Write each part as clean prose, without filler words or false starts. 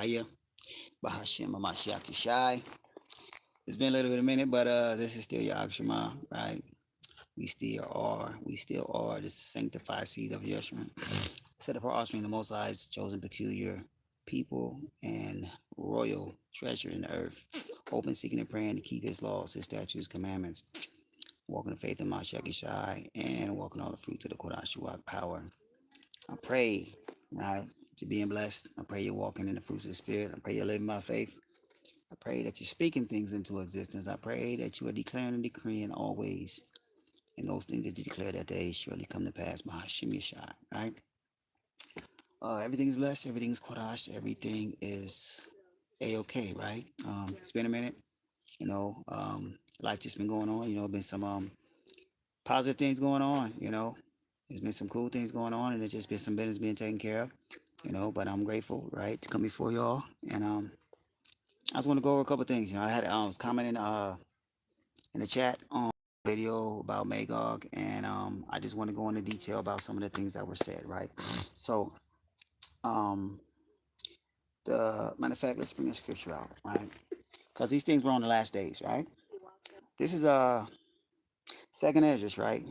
Shaya, Bahashim Mashiach Shai. It's been a little bit of a minute, but this is still Yahweh Shema, right? We still are the sanctified seed of Yeshua. Set apart offspring, the Most High's chosen peculiar people and royal treasure in the earth. Hoping, seeking, and praying to keep his laws, his statutes, commandments, walking in faith in Mashiach Shai, and walking all the fruits of the Kodash Ruach power. I pray, right, to being blessed. I pray you're walking in the fruits of the Spirit. I pray you're living by faith. I pray that you're speaking things into existence. I pray that you are declaring and decreeing always. And those things that you declare that day surely come to pass by Hashem Yeshai, right? Everything is blessed. Everything is Kodash. Everything is A-OK, right? It's been a minute. Life just been going on. Been some positive things going on, There's been some cool things going on, and there's just been some business being taken care of, but I'm grateful, right, to come before y'all. And I just want to go over a couple of things. I was commenting in the chat on video about Magog, and I just want to go into detail about some of the things that were said, right? So the matter of fact, let's bring the scripture out, right? Because these things were on the last days, right? This is Second Ezra, right?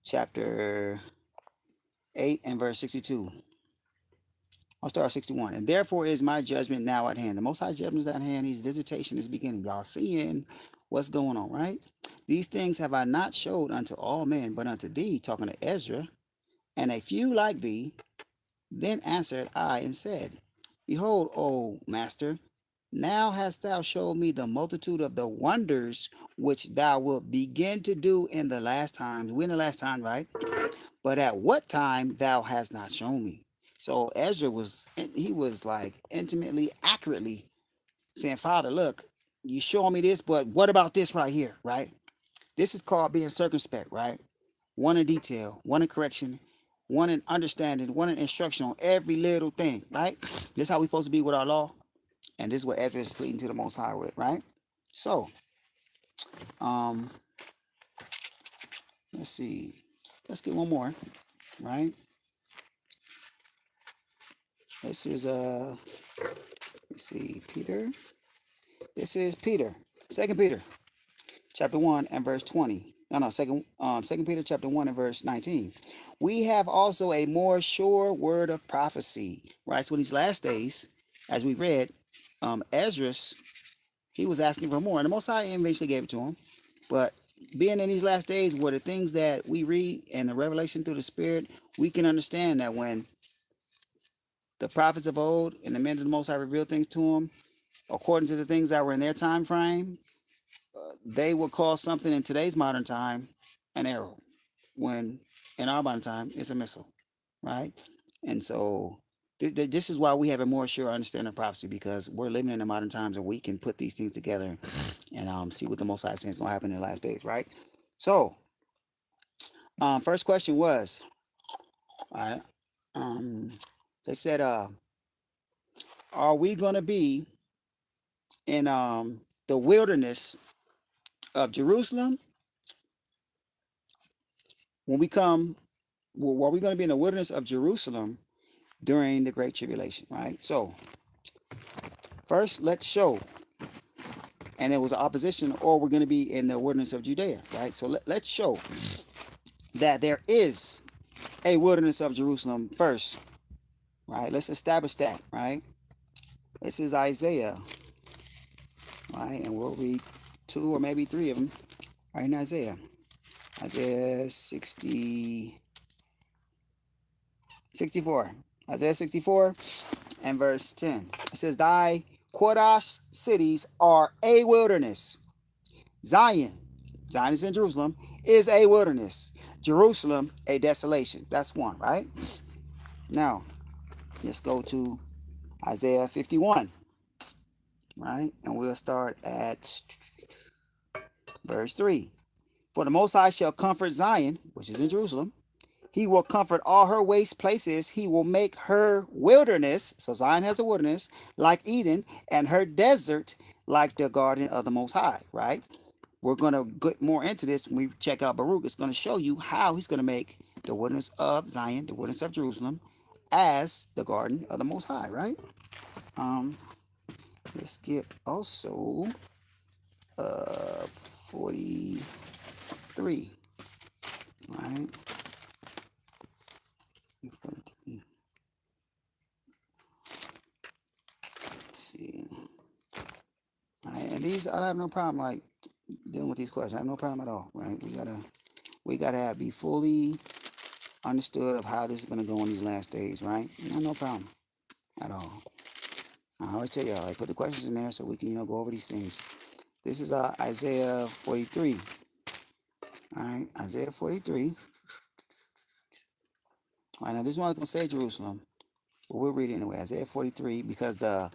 Chapter 8 and verse 62. I'll start 61. And therefore is my judgment now at hand. The Most High judgment is at hand. His visitation is beginning. Y'all seeing what's going on, right? These things have I not showed unto all men, but unto thee, talking to Ezra, and a few like thee. Then answered I and said, Behold, O master, now hast thou showed me the multitude of the wonders which thou wilt begin to do in the last times. We're in the last time, right? But at what time thou hast not shown me. So Ezra was like intimately, accurately saying, Father, look, you showing me this, but what about this right here, right? This is called being circumspect, right? One in detail, one in correction, one in understanding, one in instruction on every little thing, right? This is how we're supposed to be with our law. And this is what Ezra is pleading to the Most High with, right? So, let's see. Let's get one more, right? This is let's see, Peter. This is Peter, 2 Peter, chapter 1 and verse 20. Second Peter chapter 1 and verse 19. We have also a more sure word of prophecy, right? So in these last days, as we read, Ezra's, he was asking for more, and the Most High eventually gave it to him. But being in these last days, where the things that we read in the revelation through the Spirit, we can understand that when the prophets of old and the men of the Most High revealed things to them, according to the things that were in their time frame, they would call something in today's modern time an arrow, when in our modern time it's a missile, right? And so this is why we have a more sure understanding of prophecy, because we're living in the modern times and we can put these things together and see what the Most High says is going to happen in the last days, right? So, first question was, all right, they said, are we going to be in the wilderness of Jerusalem when we come? Are we going to be in the wilderness of Jerusalem during the Great Tribulation, right? So, first, let's show. And it was an opposition, or we're going to be in the wilderness of Judea, right? So, let's show that there is a wilderness of Jerusalem first, right? Let's establish that, right? This is Isaiah, right? And we'll read 2 or maybe 3 of them right in Isaiah. Isaiah 64. Isaiah 64 and verse 10. It says, Thy Kodash cities are a wilderness. Zion is in Jerusalem, is a wilderness. Jerusalem, a desolation. That's one, right? Now, let's go to Isaiah 51, right? And we'll start at verse 3. For the Most High shall comfort Zion, which is in Jerusalem. He will comfort all her waste places. He will make her wilderness, so Zion has a wilderness, like Eden, and her desert like the garden of the Most High, right? We're going to get more into this when we check out Baruch. It's going to show you how he's going to make the wilderness of Zion, the wilderness of Jerusalem, as the garden of the Most High, right? Let's get also 43. Right? 43. Let's see. All right, and these I have no problem like dealing with these questions. I have no problem at all. Right? We gotta be fully understood of how this is gonna go in these last days. Right? No problem at all. I always tell y'all, I put the questions in there so we can go over these things. This is Isaiah 43. All right, Isaiah 43. All right, now this one is gonna say Jerusalem, but we'll read it anyway. Isaiah 43, because the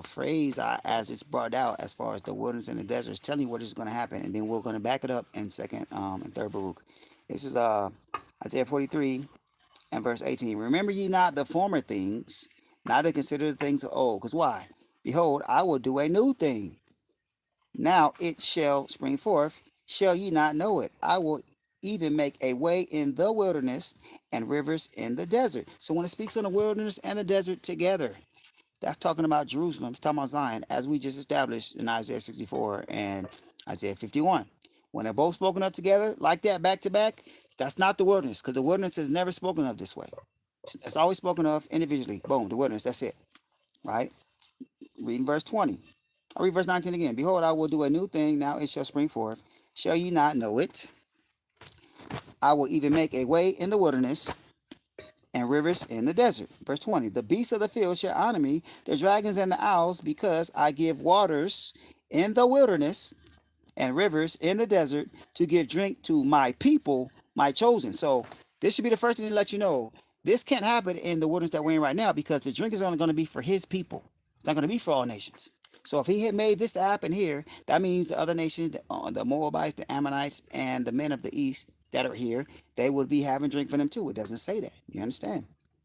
phrase as it's brought out as far as the wilderness and the desert is telling you what is going to happen, and then we're going to back it up in second and third Baruch. This is Isaiah 43 and verse 18. Remember ye not the former things, neither consider the things of old. Because why? Behold, I will do a new thing. Now it shall spring forth. Shall ye not know it? I will even make a way in the wilderness and rivers in the desert. So when it speaks on the wilderness and the desert together, that's talking about Jerusalem. It's talking about Zion, as we just established in Isaiah 64 and Isaiah 51. When they're both spoken of together, like that, back to back, that's not the wilderness, because the wilderness is never spoken of this way. It's always spoken of individually. Boom, the wilderness, that's it. Right? Reading verse 20. I'll read verse 19 again. Behold, I will do a new thing. Now it shall spring forth. Shall ye not know it? I will even make a way in the wilderness and rivers in the desert. Verse 20. The beasts of the field shall honor me, the dragons and the owls, because I give waters in the wilderness and rivers in the desert to give drink to my people, my chosen. So this should be the first thing to let you know. This can't happen in the wilderness that we're in right now, because the drink is only going to be for his people. It's not going to be for all nations. So if he had made this to happen here, that means the other nations, the Moabites, the Ammonites, and the men of the east that are here, they would be having drink for them too. It doesn't say that. You understand?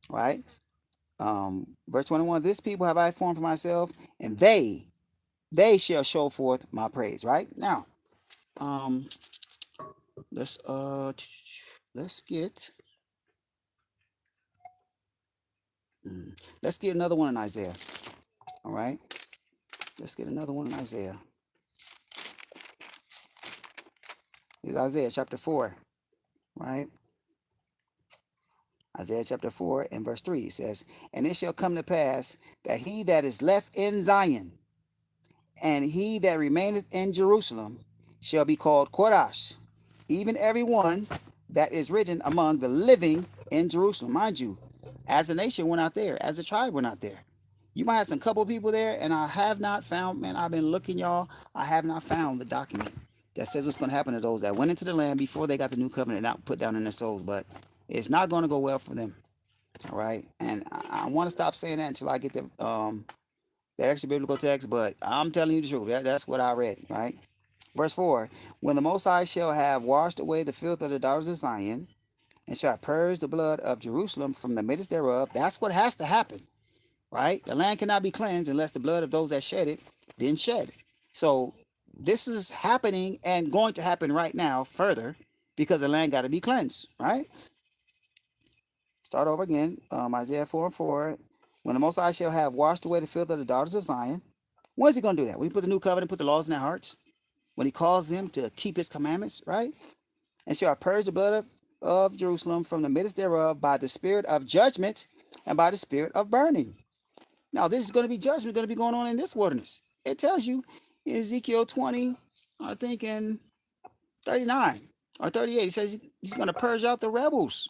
Right? Verse 21, this people have I formed for myself, and they shall show forth my praise. Right? Now, let's get another one in Isaiah. All right? Let's get another one in Isaiah. It's Isaiah chapter 4. Right? Isaiah chapter 4 and verse 3, it says, and it shall come to pass that he that is left in Zion and he that remaineth in Jerusalem shall be called Korash, even every one that is written among the living in Jerusalem. Mind you, as a nation went out there, as a tribe went out there. You might have some couple people there, and I have not found, man, I've been looking, y'all, I have not found the document that says what's going to happen to those that went into the land before they got the new covenant not put down in their souls. But it's not going to go well for them. All right. And I want to stop saying that until I get the extra biblical text. But I'm telling you the truth. That's what I read. Right. Verse 4. When the Most High shall have washed away the filth of the daughters of Zion, and shall purge the blood of Jerusalem from the midst thereof. That's what has to happen. Right. The land cannot be cleansed unless the blood of those that shed it been shed. So this is happening and going to happen right now further, because the land got to be cleansed. Right. Start over again. Isaiah 4 and 4. When the Most High shall have washed away the filth of the daughters of Zion. When is he going to do that? When he put the new covenant, put the laws in their hearts? When he calls them to keep his commandments, right? And shall purge the blood of Jerusalem from the midst thereof by the spirit of judgment and by the spirit of burning. Now, this is going to be judgment going to be going on in this wilderness. It tells you in Ezekiel 20, I think in 39 or 38, it says he's going to purge out the rebels.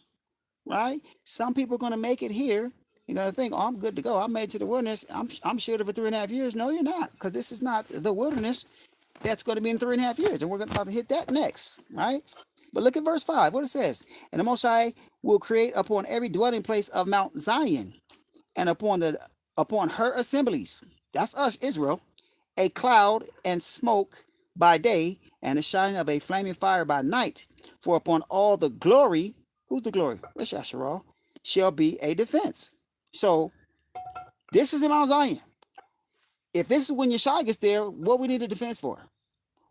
Right? Some people are going to make it here. You're going to think, oh, I'm good to go. I made it to the wilderness. I'm shielded for 3.5 years. No, you're not, because this is not the wilderness. That's going to be in 3.5 years, and we're going to hit that next, right? But look at verse 5, what it says. And the Most High will create upon every dwelling place of Mount Zion and upon her assemblies, that's us, Israel, a cloud and smoke by day and the shining of a flaming fire by night. For upon all the glory, who's the glory? It's Yasharal, shall be a defense. So this is in Mount Zion. If this is when Yeshua gets there, what we need a defense for?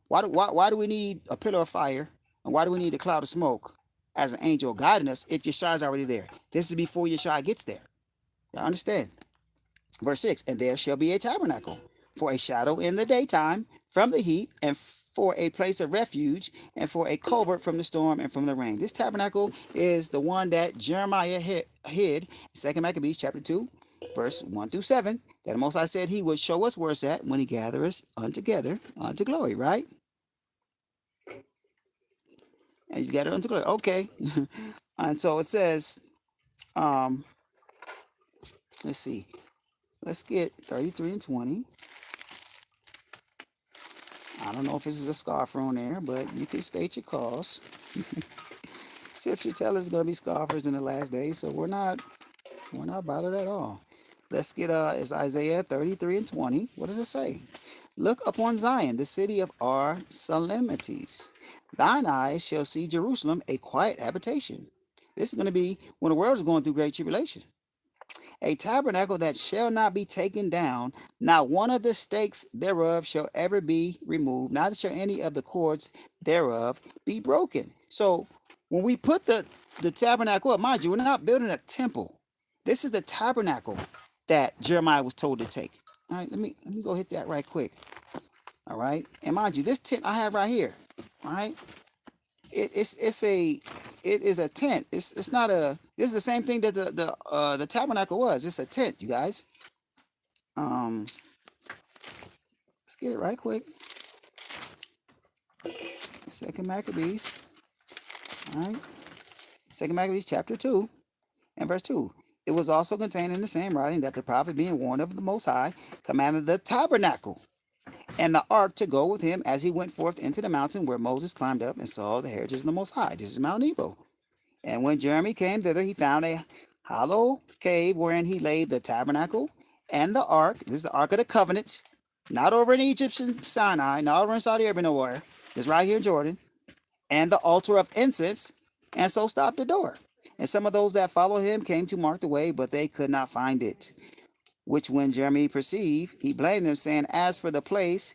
Why do we need a pillar of fire? And why do we need a cloud of smoke as an angel guiding us if Yeshua is already there? This is before Yeshua gets there. You understand? Verse 6, and there shall be a tabernacle for a shadow in the daytime from the heat, and for a place of refuge, and for a covert from the storm and from the rain. This tabernacle is the one that Jeremiah hid in 2 Maccabees chapter 2, verse 1 through 7, that the Most High said he would show us where it's at when he gathers us untogether unto glory, right? And you gather unto glory. Okay. And so it says, let's see. Let's get 33 and 20. I don't know if this is a scoffer on there, but you can state your cause. Scripture tells us going to be scoffers in the last days, so we're not bothered at all. Let's get it's Isaiah 33 and 20. What does it say? Look upon Zion, the city of our solemnities. Thine eyes shall see Jerusalem, a quiet habitation. This is going to be when the world is going through great tribulation. A tabernacle that shall not be taken down, not one of the stakes thereof shall ever be removed, neither shall any of the cords thereof be broken. So when we put the tabernacle up, mind you, we're not building a temple. This is the tabernacle that Jeremiah was told to take. All right, let me go hit that right quick. All right, and mind you, this tent I have right here, all right, it is a tent. It's not a. This is the same thing that the tabernacle was. It's a tent, you guys. Let's get it right quick. 2 Maccabees, all right. 2 Maccabees chapter 2 and verse 2. It was also contained in the same writing that the prophet, being warned of the Most High, commanded the tabernacle and the ark to go with him as he went forth into the mountain where Moses climbed up and saw the heritage of the Most High. This is Mount Nebo. And when Jeremy came thither, he found a hollow cave wherein he laid the tabernacle and the ark. This is the Ark of the Covenant, not over in Egyptian Sinai, not over in Saudi Arabia nowhere. It's right here in Jordan. And the altar of incense, and so stopped the door. And some of those that followed him came to mark the way, but they could not find it. Which when Jeremy perceived, he blamed them, saying, as for the place,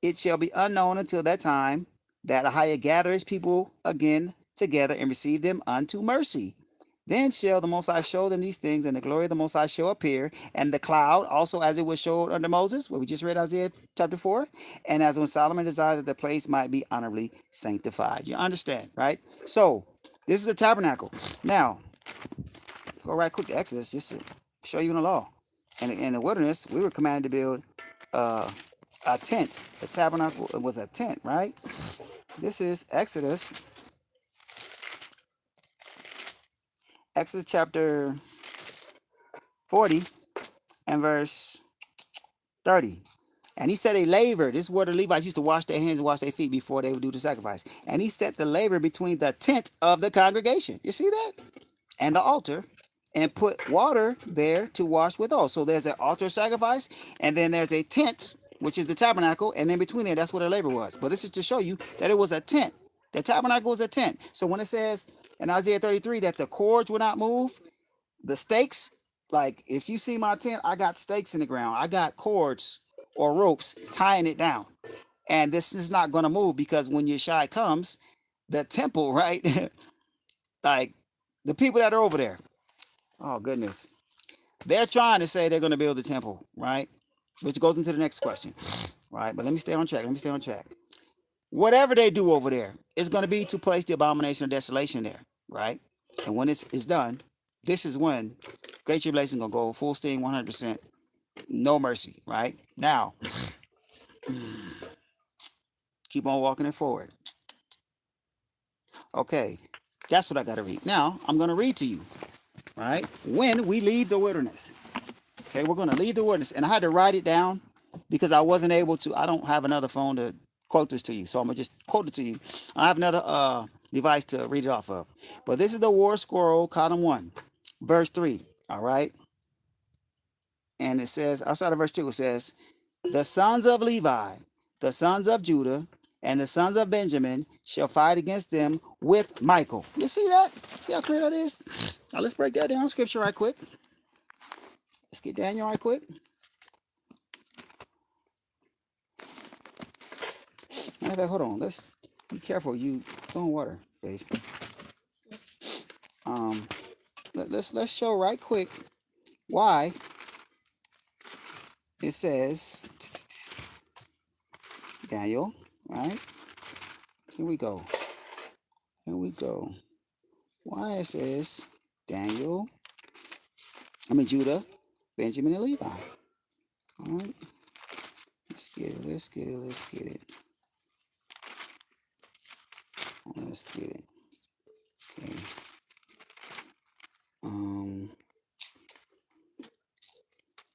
it shall be unknown until that time that Ahiah gather his people again together and receive them unto mercy. Then shall the Most High show them these things, and the glory of the Most High shall appear, and the cloud also as it was showed under Moses, where we just read Isaiah chapter 4, and as when Solomon desired that the place might be honorably sanctified. You understand, right? So this is a tabernacle. Now, go right quick to Exodus just to show you in the law. And in the wilderness, we were commanded to build a tent. The tabernacle was a tent, right? This is Exodus chapter 40 and verse 30. And he set a laver. This is where the Levites used to wash their hands and wash their feet before they would do the sacrifice. And he set the laver between the tent of the congregation. You see that? And the altar. And put water there to wash withal. So there's an altar sacrifice, and then there's a tent, which is the tabernacle, and in between there, that's where the laver was. But this is to show you that it was a tent. The tabernacle was a tent. So when it says in Isaiah 33 that the cords will not move, the stakes, like if you see my tent, I got stakes in the ground. I got cords or ropes tying it down. And this is not going to move because when Yeshua comes, the temple, right? Like the people that are over there, oh, goodness. They're trying to say they're going to build the temple, right? Which goes into the next question, right? But let me stay on track. Whatever they do over there, it's going to be to place the abomination of desolation there, right? And when it's done, this is when Great Tribulation is going to go full steam, 100%. No mercy, right? Now, keep on walking it forward. Okay, that's what I got to read. Now, I'm going to read to you. Right? When we leave the wilderness. Okay, we're going to leave the wilderness. And I had to write it down because I wasn't able to. I don't have another phone to quote this to you. So I'm going to just quote it to you. I have another device to read it off of. But this is the War Scroll, column 1, verse 3. All right? And it says, outside of verse 2, it says, the sons of Levi, the sons of Judah, and the sons of Benjamin shall fight against them with Michael. You see that? See how clear that is? Now let's break that down. Scripture right quick. Let's get Daniel right quick. Matter of fact, hold on. Let's be careful. You throwing water, babe. Let's show right quick why it says, Daniel, right? Here we go. Here we go. Why it says Daniel, Judah, Benjamin, and Levi. All right. Let's get it. Let's get it. Let's get it. Let's get it. Okay.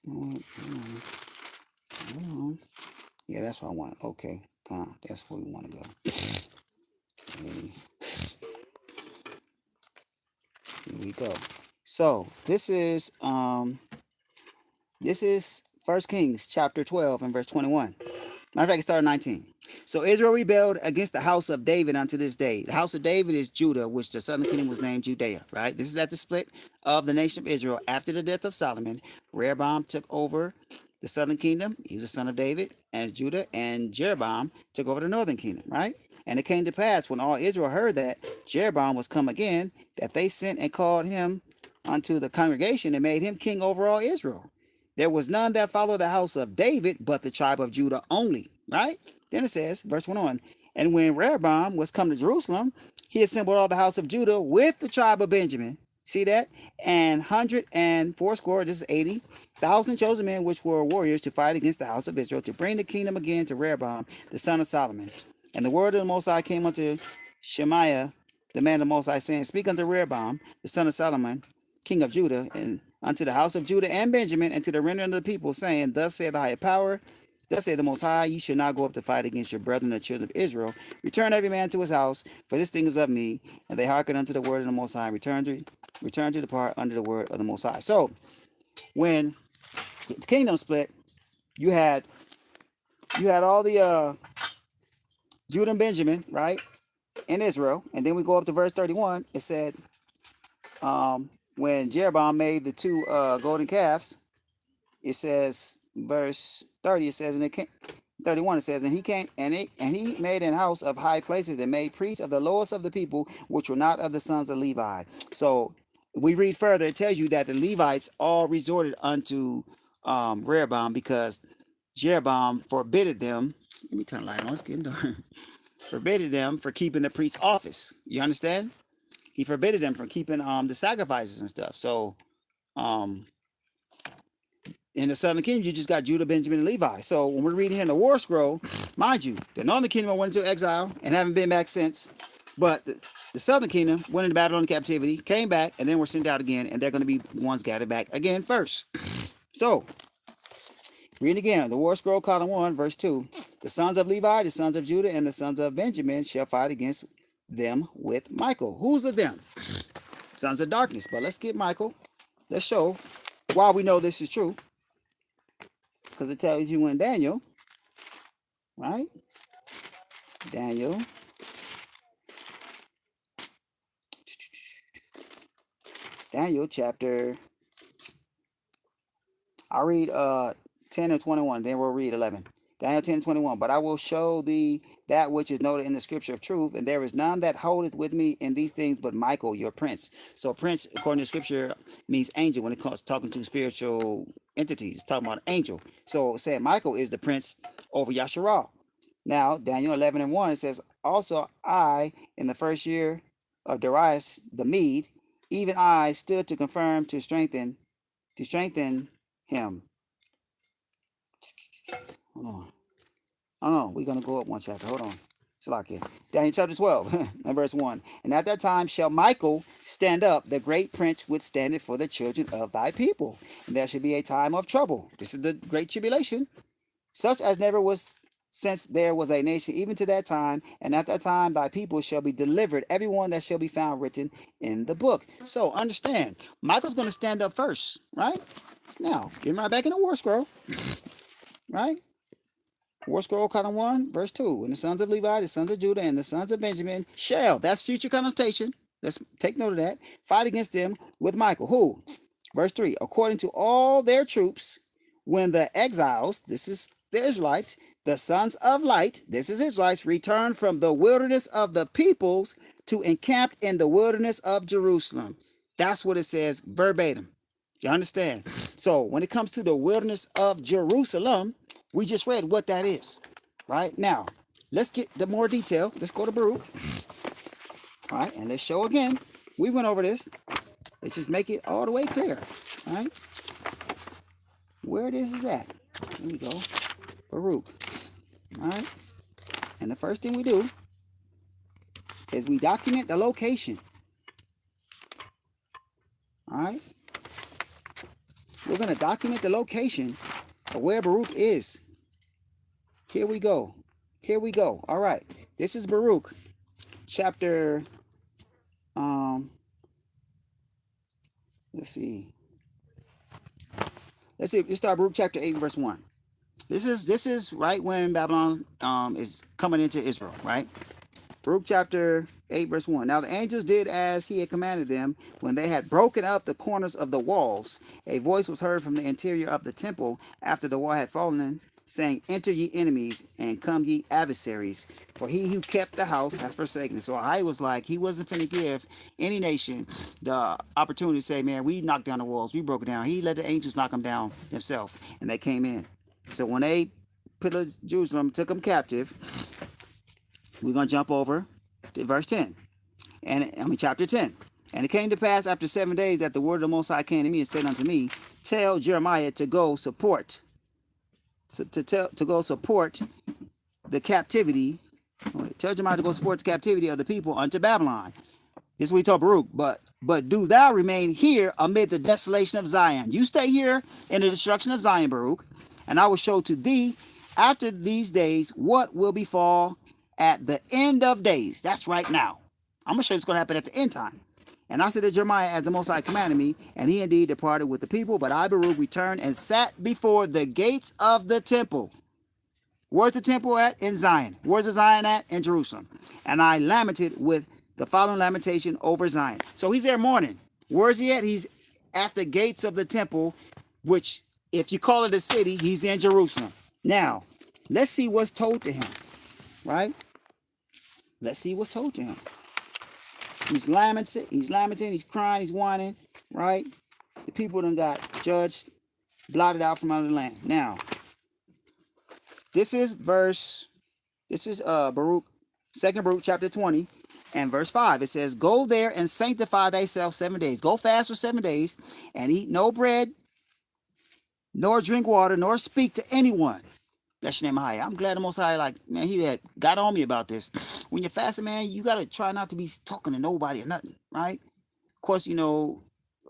Hold on. Yeah, that's what I want. Okay. That's where we want to go. Okay. Here we go. So this is 1 Kings chapter 12 and verse 21. Matter of fact, it started 19. So Israel rebelled against the house of David unto this day. The house of David is Judah, which the southern kingdom was named Judea, right? This is at the split of the nation of Israel after the death of Solomon. Rehoboam took over the southern kingdom. He was the son of David as Judah, and Jeroboam took over the northern kingdom, right? And it came to pass when all Israel heard that Jeroboam was come again, that they sent and called him unto the congregation and made him king over all Israel. There was none that followed the house of David, but the tribe of Judah only, right? Then it says, verse 21, and when Rehoboam was come to Jerusalem, he assembled all the house of Judah with the tribe of Benjamin. See that? And 180, this is 80,000 chosen men, which were warriors to fight against the house of Israel, to bring the kingdom again to Rehoboam, the son of Solomon. And the word of the Most High came unto Shemaiah, the man of the Most High, saying, speak unto Rehoboam, the son of Solomon, king of Judah, and unto the house of Judah and Benjamin, and to the remnant of the people, saying, thus saith the higher power, thus saith the Most High, ye should not go up to fight against your brethren, the children of Israel. Return every man to his house, for this thing is of me. And they hearkened unto the word of the Most High, return to depart under the word of the Most High. So, when the kingdom split, you had all the Judah and Benjamin, right, in Israel. And then we go up to verse 31. It said, when Jeroboam made the two golden calves, it says, verse 30, it says, and it came, 31, it says, and he came, and he made an house of high places and made priests of the lowest of the people, which were not of the sons of Levi. So we read further, it tells you that the Levites all resorted unto Rehoboam because Jeroboam forbidded them. Let me turn the light on, it's getting dark. Forbidded them for keeping the priest's office. You understand? He forbidded them from keeping the sacrifices and stuff. So in the southern kingdom, you just got Judah, Benjamin, and Levi. So when we're reading here in the war scroll, mind you, the northern kingdom went into exile and haven't been back since. But the southern kingdom went into Babylon captivity, came back, and then were sent out again, and they're going to be the ones gathered back again first. So, reading again, the war scroll, column 1, verse 2. The sons of Levi, the sons of Judah, and the sons of Benjamin shall fight against them with Michael. Who's the them? Sons of darkness. But let's get Michael. Let's show why we know this is true. Because it tells you in Daniel, right? Daniel. Daniel chapter, I'll read 10 and 21, then we'll read 11. Daniel 10 and 21, but I will show thee that which is noted in the scripture of truth, and there is none that holdeth with me in these things but Michael, your prince. So prince, according to scripture, means angel when it comes talking to spiritual entities. It's talking about an angel. So saying Michael is the prince over Yasharal. Now, Daniel 11 and 1, it says, also I, in the first year of Darius the Mede, even I stood to confirm, to strengthen him. Hold on. We're going to go up one chapter. Hold on. Salakia. Daniel chapter 12 and verse 1. And at that time shall Michael stand up, the great prince withstandeth for the children of thy people. And there shall be a time of trouble. This is the great tribulation, such as never was since there was a nation, even to that time. And at that time thy people shall be delivered, everyone that shall be found written in the book. So understand, Michael's going to stand up first, right? Now, get right back in the war scroll, right? War scroll, column 1, verse 2. And the sons of Levi, the sons of Judah, and the sons of Benjamin shall, that's future connotation. Let's take note of that. Fight against them with Michael. Who? Verse 3. According to all their troops, when the exiles, this is the Israelites, the sons of light, this is Israelites, returned from the wilderness of the peoples to encamp in the wilderness of Jerusalem. That's what it says verbatim. You understand? So when it comes to the wilderness of Jerusalem, we just read what that is. Right? Now, let's get the more detail. Let's go to Baruch. All right, and let's show again. We went over this. Let's just make it all the way clear. All right? Where this is at. Here we go. Baruch. All right? And the first thing we do is we document the location. All right? We're going to document the location of where Baruch is. Here we go. Here we go. All right. This is Baruch chapter, let's see. Let's start Baruch chapter 8, verse 1. This is right when Babylon is coming into Israel, right? Baruch chapter 8, verse 1. Now the angels did as he had commanded them. When they had broken up the corners of the walls, a voice was heard from the interior of the temple after the wall had fallen, saying, Enter ye enemies, and come ye adversaries, for he who kept the house has forsaken it. So I was like, he wasn't finna give any nation the opportunity to say, man, we knocked down the walls, we broke it down. He let the angels knock them down themselves, and they came in. So when they pillaged Jerusalem, took them captive, we're going to jump over to verse 10. Chapter 10. And it came to pass after 7 days that the word of the Most High came to me and said unto me, Tell Jeremiah to go support. To go support the captivity. Tell Jeremiah to go support the captivity of the people unto Babylon. This is what he told Baruch. But do thou remain here amid the desolation of Zion. You stay here in the destruction of Zion, Baruch, and I will show to thee after these days what will befall at the end of days. That's right now. I'm going to show you what's going to happen at the end time. And I said to Jeremiah, as the Most High commanded me, and he indeed departed with the people. But I, Baruch, returned and sat before the gates of the temple. Where's the temple at? In Zion. Where's the Zion at? In Jerusalem. And I lamented with the following lamentation over Zion. So he's there mourning. Where's he at? He's at the gates of the temple, which, if you call it a city, he's in Jerusalem. Now, let's see what's told to him. Right? Let's see what's told to him. He's lamenting, he's crying, he's whining, right? The people done got judged, blotted out from under the land. Now, this is Baruch, 2nd Baruch chapter 20 and verse 5. It says, Go there and sanctify thyself 7 days. Go fast for 7 days and eat no bread, nor drink water, nor speak to anyone. Bless your name high. I'm glad the Most High, man, he had got on me about this. When you're fasting, man, you got to try not to be talking to nobody or nothing, right? Of course, we don't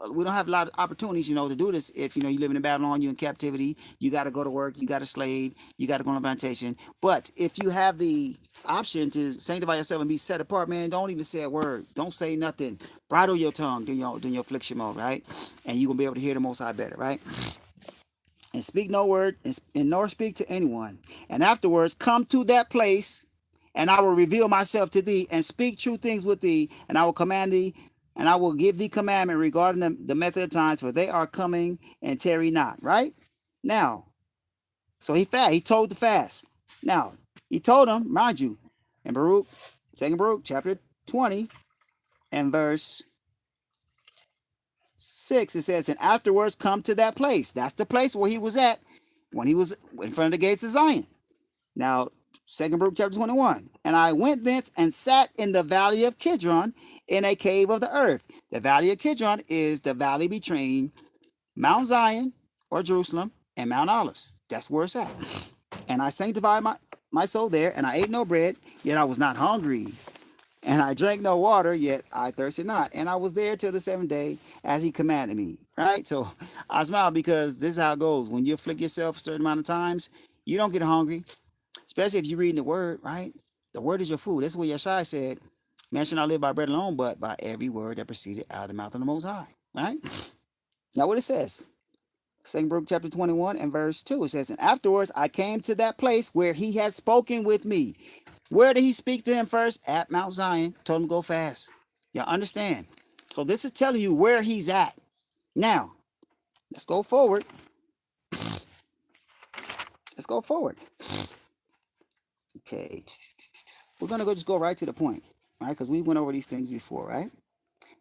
have a lot of opportunities, to do this. If, you live in Babylon, you're in captivity, you got to go to work, you got to slave, you got to go on a plantation. But if you have the option to sanctify yourself and be set apart, man, don't even say a word. Don't say nothing. Bridle your tongue during your affliction mode, right? And you're going to be able to hear the Most High better, right? And speak no word, and nor speak to anyone. And afterwards come to that place, and I will reveal myself to thee, and speak true things with thee, and I will command thee, and I will give thee commandment regarding the method of times, for they are coming, and tarry not. Right? Now, so he told the fast. Now, he told them, mind you, in Baruch, 2nd Baruch, chapter 20, and verse 6, it says, and afterwards come to that place. That's the place where he was at when he was in front of the gates of Zion. Now, 2nd Baruch chapter 21. And I went thence and sat in the valley of Kidron in a cave of the earth. The valley of Kidron is the valley between Mount Zion or Jerusalem and Mount Olives. That's where it's at. And I sanctified my soul there, and I ate no bread, yet I was not hungry. And I drank no water, yet I thirsted not. And I was there till the 7th day, as he commanded me. Right? So I smile because this is how it goes. When you afflict yourself a certain amount of times, you don't get hungry. Especially if you're reading the word, right? The word is your food. That's what Yeshua said. Man shall not live by bread alone, but by every word that proceeded out of the mouth of the Most High. Right? Now what it says. 2nd Baruch chapter 21 and verse 2. It says, and afterwards I came to that place where he had spoken with me. Where did he speak to him first? At Mount Zion. Told him to go fast. Y'all understand? So this is telling you where he's at. Now, let's go forward. Let's go forward. Okay. We're going to just go right to the point. Right? Because we went over these things before, right?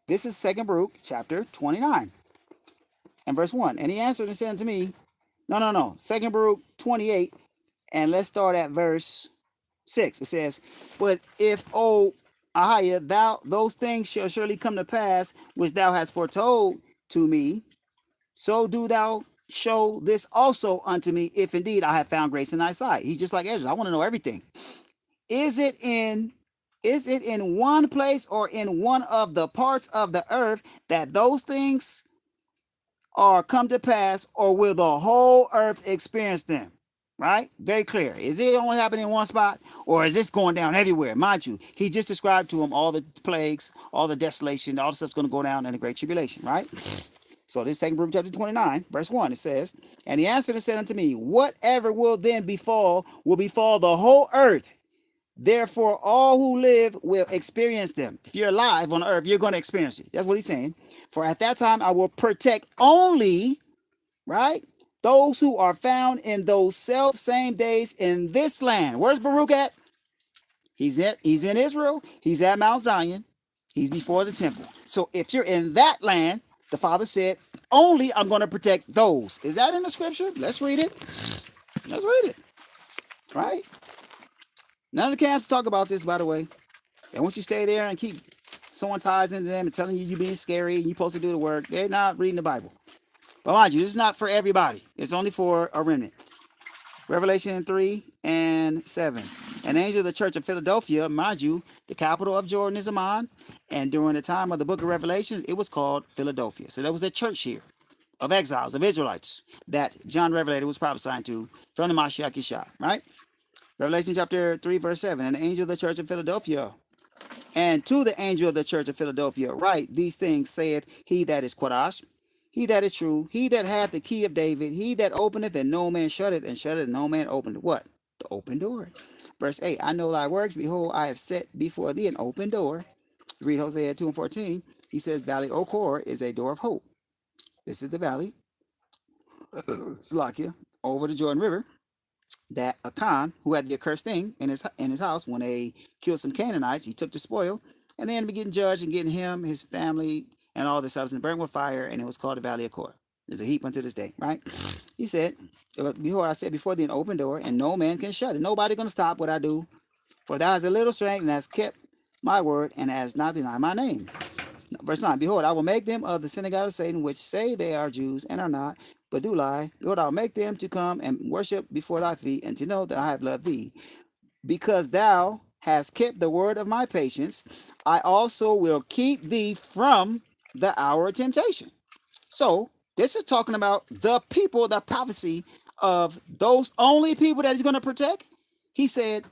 This is 2nd Baruch chapter 29 and verse 1. And he answered and said unto me, no. 2 Baruch 28, and let's start at verse 6. It says, but if, O Ahiah, those things shall surely come to pass, which thou hast foretold to me, so do thou show this also unto me, if indeed I have found grace in thy sight. He's just like Ezra. I want to know everything. Is it in one place or in one of the parts of the earth that those things are come to pass, or will the whole earth experience them? Right? Very clear. Is it only happening in one spot, or is this going down everywhere? Mind you, he just described to him all the plagues, all the desolation, all the stuff's going to go down in the great tribulation, right? So this is 2 Baruch chapter 29, verse 1. It says, and he answered and said unto me, whatever will then befall will befall the whole earth. Therefore, all who live will experience them. If you're alive on the earth, you're going to experience it. That's what he's saying. For at that time, I will protect only, right, those who are found in those same days in this land. Where's Baruch at? He's in Israel. He's at Mount Zion. He's before the temple. So if you're in that land, the Father said, only I'm going to protect those. Is that in the scripture? Let's read it. Let's read it. Right? None of the camps talk about this, by the way. And once you stay there and keep sewing ties into them and telling you you're being scary and you're supposed to do the work, they're not reading the Bible. But mind you, this is not for everybody. It's only for a remnant. Revelation 3 and 7. An angel of the church of Philadelphia, mind you, the capital of Jordan is Ammon. And during the time of the book of Revelations, it was called Philadelphia. So there was a church here of exiles, of Israelites, that John Revelator was prophesying to from the Mashiach Yeshua, right? Revelation chapter 3, verse 7. And the angel of the church of Philadelphia, and to the angel of the church of Philadelphia, write, these things saith he that is Quadash, he that is true, he that hath the key of David, he that openeth and no man shutteth, and shutteth and no man openeth. What? The open door. Verse 8. I know thy works. Behold, I have set before thee an open door. Read Hosea 2 and 14. He says, Valley Ochor is a door of hope. This is the valley, Salakia, over the Jordan River, that Achan, who had the accursed thing in his house when they killed some Canaanites, he took the spoil, and then getting judged and getting him, his family, and all this substance burned with fire, and it was called the Valley of Kor. There's a heap unto this day, right? He said, behold, I said before thee an open door, and no man can shut it. Nobody going to stop what I do. For thou hast a little strength, and hast kept my word, and hast not denied my name. Verse 9, behold, I will make them of the synagogue of Satan, which say they are Jews, and are not, but do lie. Behold, I will make them to come and worship before thy feet, and to know that I have loved thee. Because thou hast kept the word of my patience, I also will keep thee from the hour of temptation. So, this is talking about the people, the prophecy of those only people that he's going to protect. He said,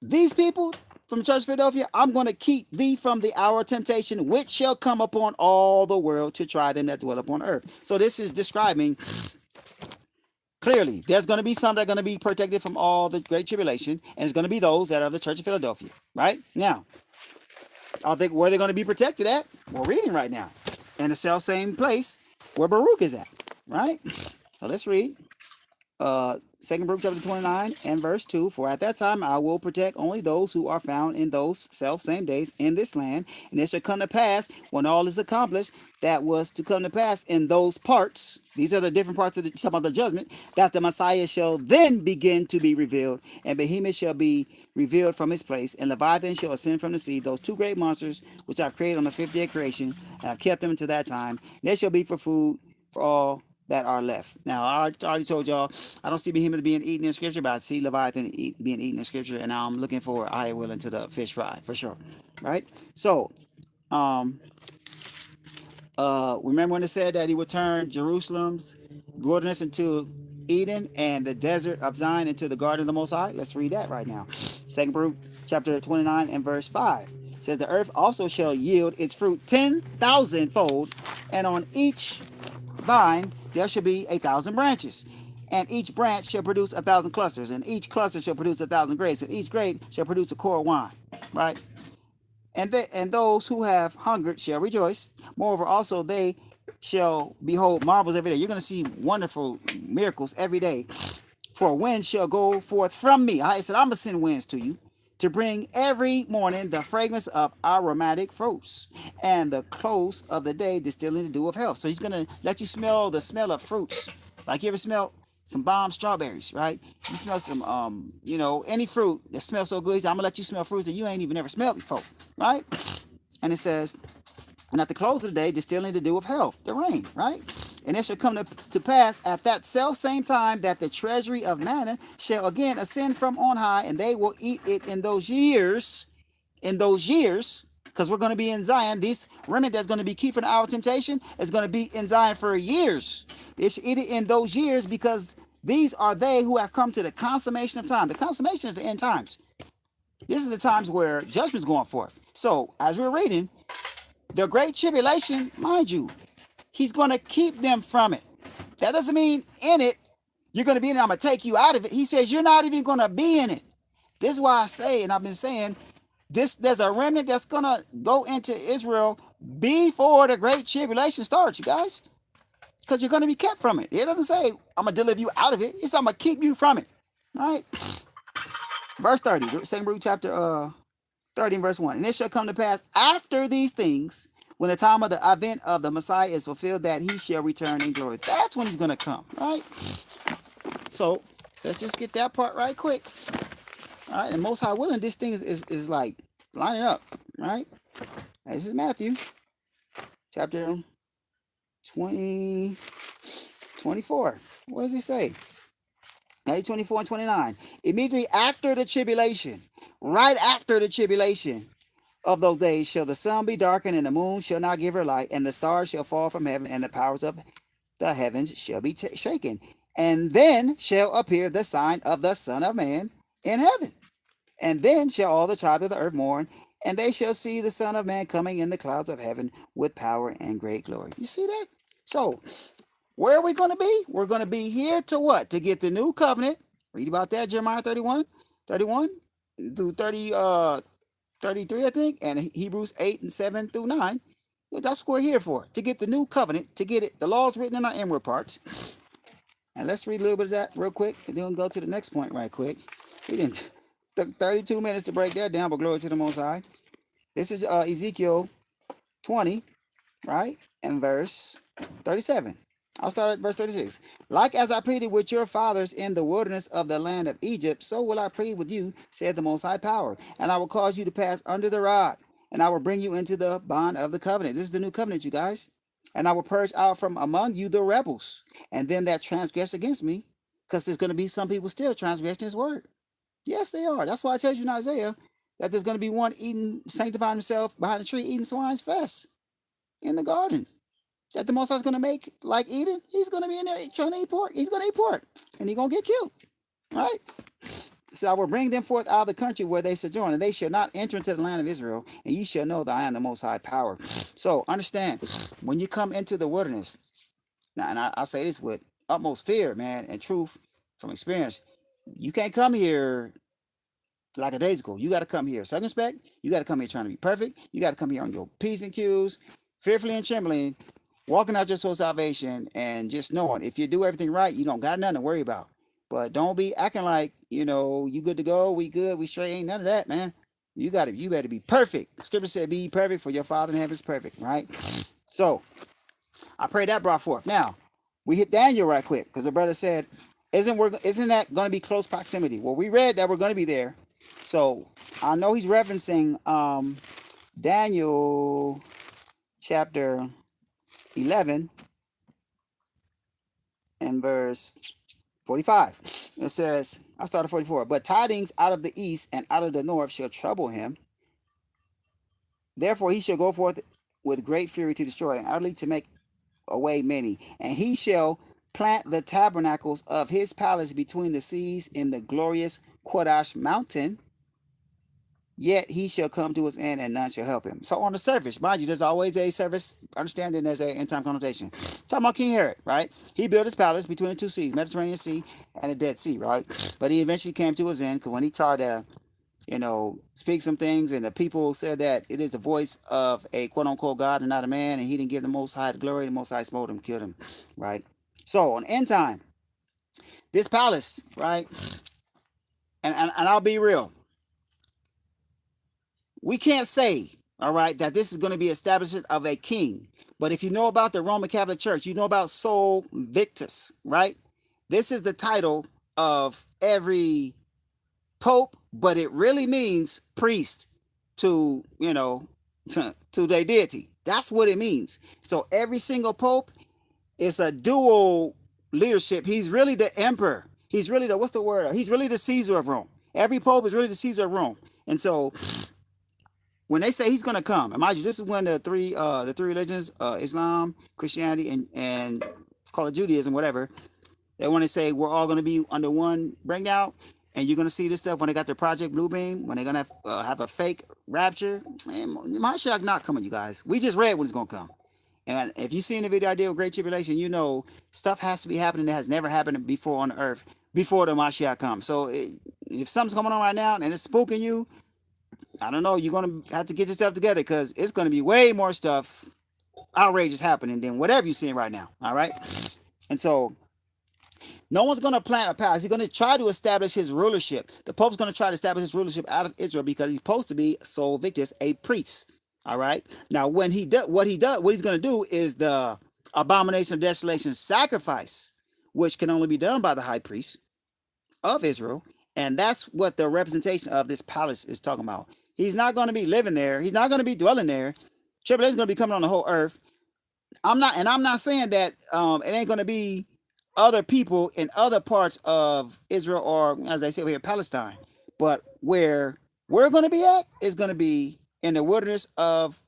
these people from the church of Philadelphia, I'm going to keep thee from the hour of temptation, which shall come upon all the world to try them that dwell upon earth. So this is describing clearly, there's going to be some that are going to be protected from all the great tribulation, and it's going to be those that are of the church of Philadelphia, right? Now, I think where they're going to be protected at, we're reading right now, in the same place where Baruch is at, right? So let's read 2 Baruch chapter 29 and verse 2. For at that time I will protect only those who are found in those same days in this land, and it shall come to pass when all is accomplished that was to come to pass in those parts. These are the different parts of the judgment, that the Messiah shall then begin to be revealed, and Behemoth shall be revealed from his place, and Leviathan shall ascend from the sea, those two great monsters which I've created on the fifth day of creation, and I've kept them until that time. And they shall be for food for all that are left. Now, I already told y'all, I don't see Behemoth being eaten in Scripture, but I see Leviathan being eaten in Scripture, and now I'm looking for I will into the fish fry, for sure. Right? So, remember when it said that he would turn Jerusalem's wilderness into Eden and the desert of Zion into the garden of the Most High? Let's read that right now. 2 Baruch chapter 29 and verse 5. It says, the earth also shall yield its fruit 10,000 fold, and on each vine there shall be 1,000 branches, and each branch shall produce 1,000 clusters, and each cluster shall produce 1,000 grapes, and each grape shall produce a core of wine. Right? And those who have hungered shall rejoice. Moreover, also they shall behold marvels every day. You're going to see wonderful miracles every day. For winds shall go forth from me. I said, I'm going to send winds to you. to bring every morning the fragrance of aromatic fruits, and the close of the day distilling the dew of health. So he's going to let you smell the smell of fruits. Like you ever smell some bomb strawberries, right? You smell some, any fruit that smells so good. I'm going to let you smell fruits that you ain't even ever smelled before, right? And it says, and at the close of the day, distilling the dew of health, the rain, right? And it shall come to pass at that self same time that the treasury of manna shall again ascend from on high, and they will eat it in those years, because we're going to be in Zion. This remnant that's going to be keeping our temptation is going to be in Zion for years. They should eat it in those years, because these are they who have come to the consummation of time. The consummation is the end times. This is the times where judgment's going forth. So, as we're reading, the great tribulation, mind you, he's going to keep them from it. That doesn't mean in it, you're going to be in it, I'm going to take you out of it. He says you're not even going to be in it. This is why I say, and I've been saying, there's a remnant that's going to go into Israel before the great tribulation starts, you guys. Because you're going to be kept from it. It doesn't say, I'm going to deliver you out of it. It's I'm going to keep you from it. All right? Verse 30, 2 Ruth chapter 30 and verse 1. And it shall come to pass after these things, when the time of the advent of the Messiah is fulfilled, that he shall return in glory. That's when he's going to come, right? So, let's just get that part right quick. All right, and most high willing, this thing is like lining up, right? This is Matthew chapter 24. What does he say? Matthew 24 and 29. Immediately after the tribulation, right after the tribulation of those days, shall the sun be darkened, and the moon shall not give her light, and the stars shall fall from heaven, and the powers of the heavens shall be shaken. And then shall appear the sign of the Son of Man in heaven. And then shall all the tribes of the earth mourn, and they shall see the Son of Man coming in the clouds of heaven with power and great glory. You see that? So, where are we going to be? We're going to be here to what? To get the new covenant. Read about that, Jeremiah 31 through 33, I think, and Hebrews 8 and 7 through 9. That's what we're here for, to get the new covenant, to get it, the laws written in our inward parts. And let's read a little bit of that real quick, and then we'll go to the next point right quick. We didn't took 32 minutes to break that down, but glory to the Most High. This is Ezekiel 20, right, and verse 37. I'll start at verse 36. Like as I pleaded with your fathers in the wilderness of the land of Egypt, so will I plead with you, said the Most High Power. And I will cause you to pass under the rod, and I will bring you into the bond of the covenant. This is the new covenant, you guys. And I will purge out from among you the rebels, and them that transgress against me, because there's going to be some people still transgressing his word. Yes, they are. That's why I tell you in Isaiah that there's going to be one sanctifying himself behind a tree, eating swine's flesh in the gardens. That the Most High is going to make like Eden. He's going to be in there trying to eat pork. He's going to eat pork, and he's going to get killed. Right? So I will bring them forth out of the country where they sojourn, and they shall not enter into the land of Israel, and ye shall know that I am the Most High Power. So understand, when you come into the wilderness, now, and I say this with utmost fear, man, and truth from experience, you can't come here like a days ago. You got to come here circumspect. You got to come here trying to be perfect. You got to come here on your P's and Q's, fearfully and trembling, walking out your soul salvation, and just knowing if you do everything right, you don't got nothing to worry about. But don't be acting like, you good to go, we good, we straight. Ain't none of that, man. You better be perfect. The scripture said, be perfect, for your Father in heaven is perfect, right? So, I pray that brought forth. Now, we hit Daniel right quick, because the brother said, isn't that going to be close proximity? Well, we read that we're going to be there. So, I know he's referencing Daniel chapter 11 and verse 45. It says, I started 44. But tidings out of the east and out of the north shall trouble him. Therefore he shall go forth with great fury to destroy, and utterly to make away many. And he shall plant the tabernacles of his palace between the seas in the glorious Quadash mountain. Yet he shall come to his end, and none shall help him. So on the surface, mind you, there's always a surface understanding, there's an end time connotation. Talking about King Herod, right? He built his palace between the two seas, Mediterranean Sea and the Dead Sea, right? But he eventually came to his end, because when he tried to, speak some things, and the people said that it is the voice of a quote-unquote God and not a man, and he didn't give the Most High the glory, the Most High smote him, killed him, right? So on end time, this palace, right? And I'll be real. we can't say, all right, that this is going to be establishment of a king. But if you know about the Roman Catholic Church, you know about Sol Victus, right? This is the title of every pope, but it really means priest to, to their deity. That's what it means. So every single pope is a dual leadership. He's really the emperor. He's really the, what's the word? He's really the Caesar of Rome. Every pope is really the Caesar of Rome. And so when they say he's going to come, and mind you, this is when the three religions, Islam, Christianity, and call it Judaism, whatever, they want to say we're all going to be under one breakdown, and you're going to see this stuff when they got their Project Bluebeam, when they're going to have a fake rapture. Man, Mashiach not coming, you guys. We just read when it's going to come. And if you've seen the video I did with Great Tribulation, you know stuff has to be happening that has never happened before on the earth before the Mashiach comes. So if something's going on right now and it's spooking you, I don't know, you're going to have to get yourself together, because it's going to be way more stuff outrageous happening than whatever you're seeing right now. All right. And so no one's going to plant a palace. He's going to try to establish his rulership. The Pope's going to try to establish his rulership out of Israel, because he's supposed to be Sol Victus, a priest. All right. Now, when he does what he's going to do is the abomination of desolation sacrifice, which can only be done by the high priest of Israel. And that's what the representation of this palace is talking about. He's not going to be living there. He's not going to be dwelling there. Tribulation is going to be coming on the whole earth. I'm not saying that it ain't going to be other people in other parts of Israel, or as I say over here, Palestine. But where we're going to be at is going to be in the wilderness of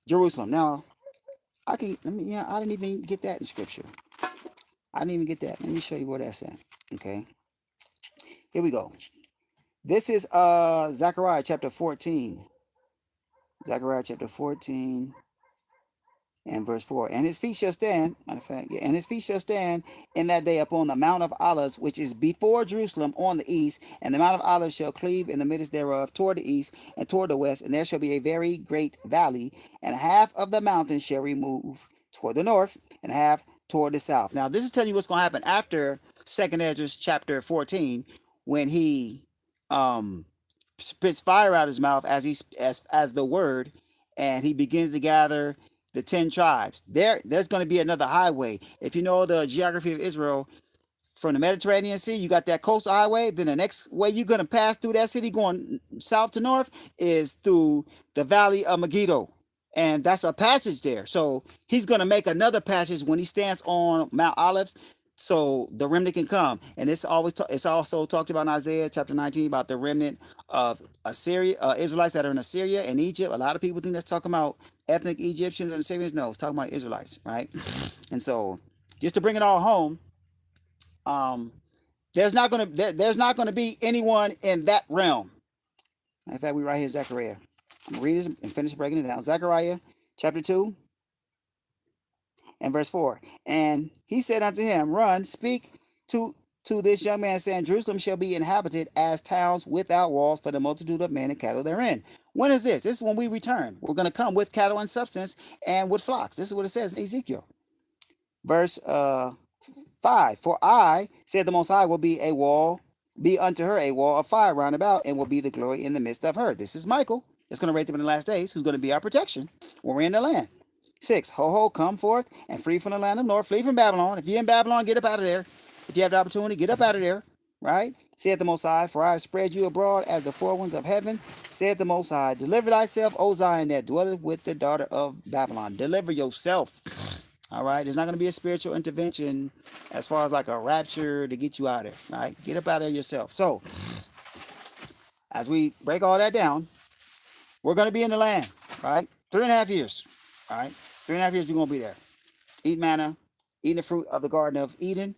Jerusalem. Now, I didn't even get that in scripture. I didn't even get that. Let me show you where that's at. Okay. Here we go. This is Zechariah chapter 14. Zechariah chapter 14 and verse 4. And his feet shall stand, matter of fact, and his feet shall stand in that day upon the Mount of Olives, which is before Jerusalem on the east, and the Mount of Olives shall cleave in the midst thereof toward the east and toward the west, and there shall be a very great valley, and half of the mountain shall remove toward the north, and half toward the south. Now, this is telling you what's going to happen after 2nd Ezra chapter 14, when he spits fire out of his mouth as the word, and he begins to gather the 10 tribes. There's going to be another highway. If you know the geography of Israel, from the Mediterranean Sea, you got that coastal highway. Then the next way you're going to pass through that city going south to north is through the valley of Megiddo. And that's a passage there. So he's going to make another passage when he stands on Mount Olives, so the remnant can come. And it's also talked about in Isaiah chapter 19 about the remnant of Assyria, Israelites that are in Assyria and Egypt. A lot of people think that's talking about ethnic Egyptians and Assyrians. No, it's talking about Israelites, right? And so just to bring it all home, there's not gonna be anyone in that realm. In fact, we right here, Zechariah. I'm gonna read this and finish breaking it down. Zechariah chapter 2 and verse 4. And he said unto him, Run, speak to this young man, saying, Jerusalem shall be inhabited as towns without walls, for the multitude of men and cattle therein. When is this? This is when we return. We're going to come with cattle and substance and with flocks. This is what it says in Ezekiel. Verse 5. For I, said the Most High, will be unto her a wall of fire round about, and will be the glory in the midst of her. This is Michael. It's going to raise up in the last days, who's going to be our protection when we're in the land. 6. Ho, come forth and free from the land of north. Flee from Babylon. If you're in Babylon, get up out of there. If you have the opportunity, get up out of there. Right? Saith the Most High, for I have spread you abroad as the four winds of heaven. Saith the Most High, deliver thyself, O Zion, that dwelleth with the daughter of Babylon. Deliver yourself. All right? There's not going to be a spiritual intervention as far as like a rapture to get you out of there. Right? Get up out of there yourself. So, as we break all that down, we're going to be in the land. Right? 3.5 years. All right? 3.5 years we're going to be there. Eat manna, eating the fruit of the Garden of Eden,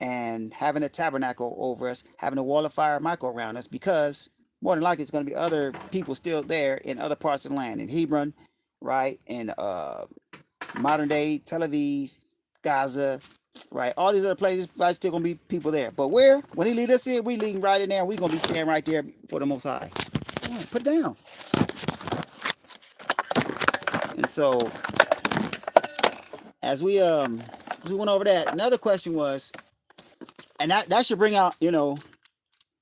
and having a tabernacle over us, having a wall of fire, Michael, around us, because more than likely it's going to be other people still there in other parts of the land, in Hebron, right, in modern day Tel Aviv, Gaza, right, all these other places, there's still going to be people there. But where? When he lead us in, we leading right in there, and we're going to be standing right there for the Most High. Put it down. And so, as we went over that, another question was, and that should bring out,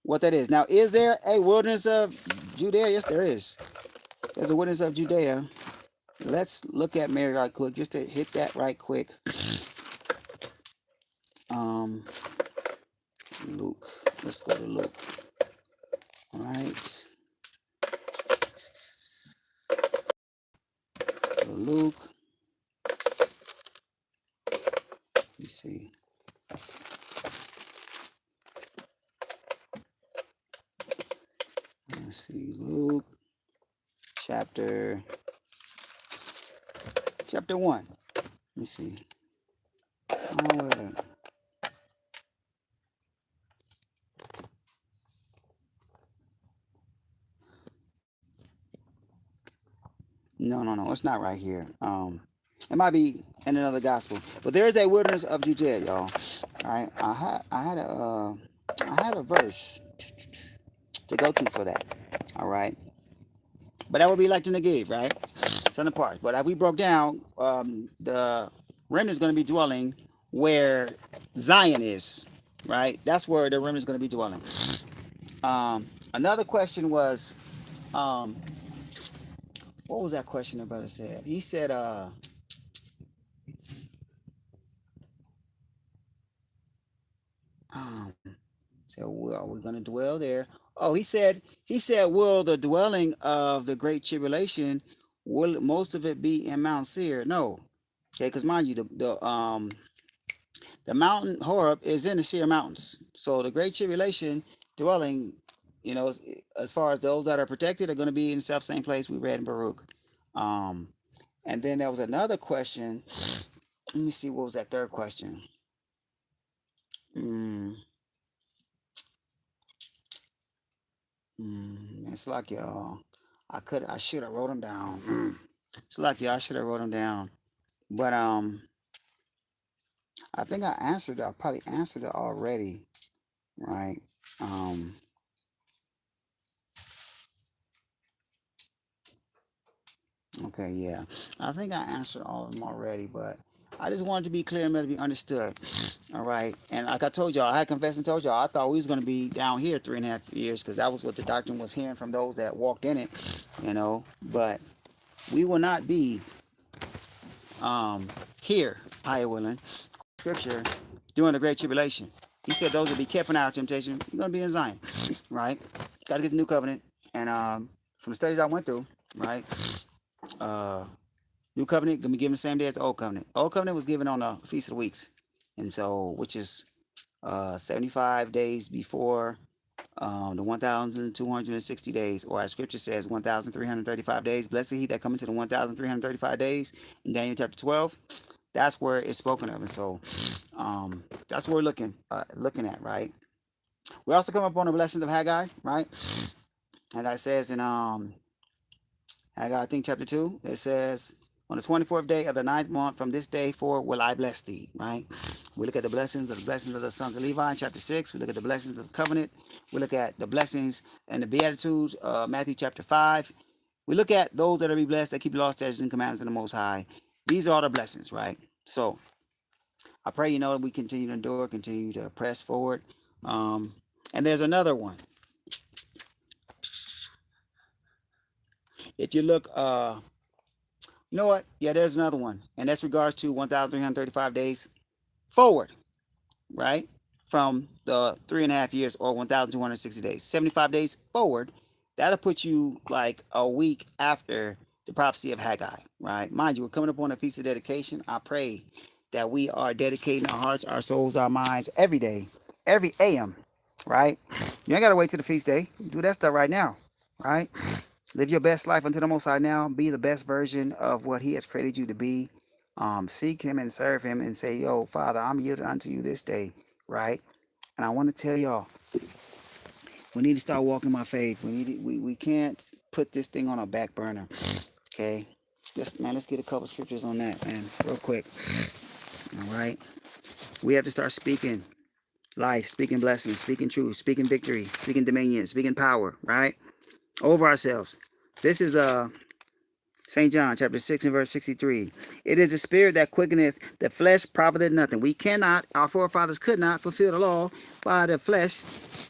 what that is. Now, is there a wilderness of Judea? Yes, there is. There's a witness of Judea. Let's look at Mary right quick, just to hit that right quick. Luke. Let's go to Luke. All right. So Luke. Let me see. Let's see. Luke chapter 1. Let me see. Oh, wait. No, it's not right here. It might be in another gospel, but there is a wilderness of Judea, y'all. All right, I had a verse to go to for that. All right, but that would be like the Negev, right? Southern part. But as we broke down, the remnant is going to be dwelling where Zion is, right? That's where the remnant is going to be dwelling. Another question was, what was that question the brother said? He said, so are we going to dwell there? Oh, he said, will the dwelling of the great tribulation, will most of it be in Mount Seir? No. Okay, because mind you, the mountain Horeb is in the Seir Mountains. So the great tribulation dwelling, as far as those that are protected, are going to be in the self-same place we read in Baruch. And then there was another question. Let me see, what was that third question? It's like y'all. I should have wrote them down. It's like y'all, I should have wrote them down. But I think I answered it. I probably answered it already, right? Okay, yeah. I think I answered all of them already, but I just wanted to be clear and let it be understood. All right. And like I told y'all, I had confessed and told y'all, I thought we was going to be down here 3.5 years, because that was what the doctrine was hearing from those that walked in it, But we will not be here, higher willing, scripture, during the Great Tribulation. He said those will be kept from our temptation. You're going to be in Zion, right? Got to get the new covenant. And from the studies I went through, right? New covenant gonna be given the same day as the old covenant. Old covenant was given on the Feast of the Weeks, and so which is 75 days before the 1,260 days, or as Scripture says, 1,335 days. Blessed he that come into the 1,335 days in Daniel chapter 12. That's where it's spoken of, and so that's what we're looking at, right? We also come up on the blessings of Haggai, right? Haggai says in Haggai, I think chapter 2, it says, on the 24th day of the 9th month, from this day forward will I bless thee, right? We look at the blessings of the sons of Levi in chapter 6. We look at the blessings of the covenant. We look at the blessings and the Beatitudes, Matthew chapter 5. We look at those that are be blessed, that keep the law, statutes, and commandments of the Most High. These are all the blessings, right? So I pray, that we continue to endure, continue to press forward. And there's another one. If you look, you know what? Yeah, there's another one. And that's regards to 1,335 days forward, right? From the 3.5 years, or 1,260 days. 75 days forward. That'll put you like a week after the prophecy of Haggai, right? Mind you, we're coming up on a feast of dedication. I pray that we are dedicating our hearts, our souls, our minds every day, every AM, right? You ain't got to wait till the feast day. Do that stuff right now, right? Live your best life unto the Most High now. Be the best version of what He has created you to be. Seek Him and serve Him and say, yo, Father, I'm yielded unto you this day, right? And I want to tell y'all, we need to start walking by faith. We can't put this thing on a back burner, okay? Let's get a couple scriptures on that, man, real quick. All right? We have to start speaking life, speaking blessings, speaking truth, speaking victory, speaking dominion, speaking power, right? Over ourselves. This is St. John chapter 6 and verse 63. It is the spirit that quickeneth, the flesh profiteth nothing. We cannot, our forefathers could not fulfill the law by the flesh,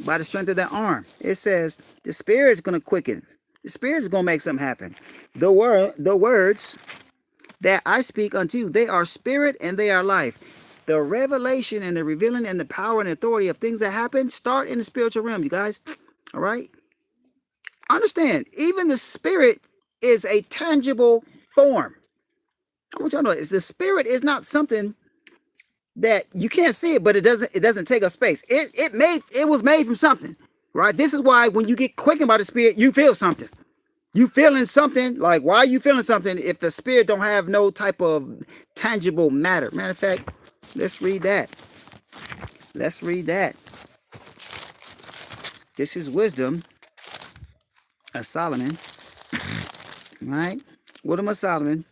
by the strength of their arm. It says the spirit is going to quicken. The spirit is going to make something happen. The words that I speak unto you, they are spirit and they are life. The revelation and the revealing and the power and authority of things that happen start in the spiritual realm, you guys. All right? Understand, even the spirit is a tangible form. I want y'all to know is the spirit is not something that you can't see it, but it doesn't take up space. It was made from something, right? This is why when you get quickened by the spirit, you feel something. You feeling something, like why are you feeling something if the spirit don't have no type of tangible matter? Matter of fact, let's read that. Let's read that. This is wisdom of Solomon, right? Wisdom of Solomon,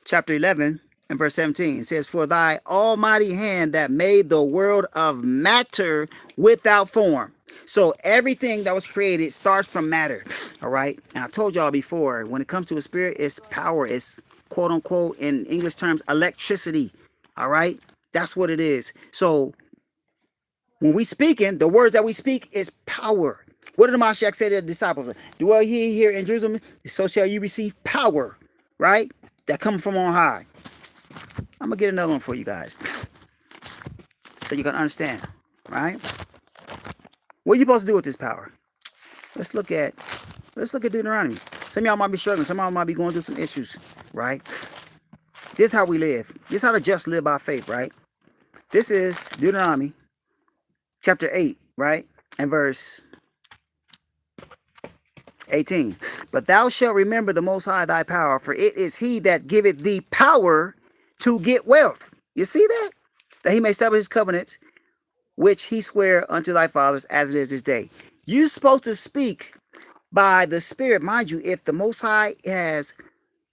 chapter 11 and verse 17. It says, for thy almighty hand that made the world of matter without form. So everything that was created starts from matter, all right? And I told y'all before, when it comes to a spirit, it's power. It's quote unquote, in English terms, electricity, all right? That's what it is. So when we speaking, the words that we speak is power. What did the Mashiach say to the disciples? Dwell ye here in Jerusalem, so shall you receive power, right? That comes from on high. I'm going to get another one for you guys so you can understand, right? What are you supposed to do with this power? Let's look at Deuteronomy. Some of y'all might be struggling. Some of y'all might be going through some issues, right? This is how we live. This is how the just live by faith, right? This is Deuteronomy chapter 8, right? And verse 18. But thou shalt remember the Most High thy power, for it is he that giveth thee power to get wealth. You see that? That he may establish his covenant, which he sware unto thy fathers as it is this day. You're supposed to speak by the Spirit. Mind you, if the Most High has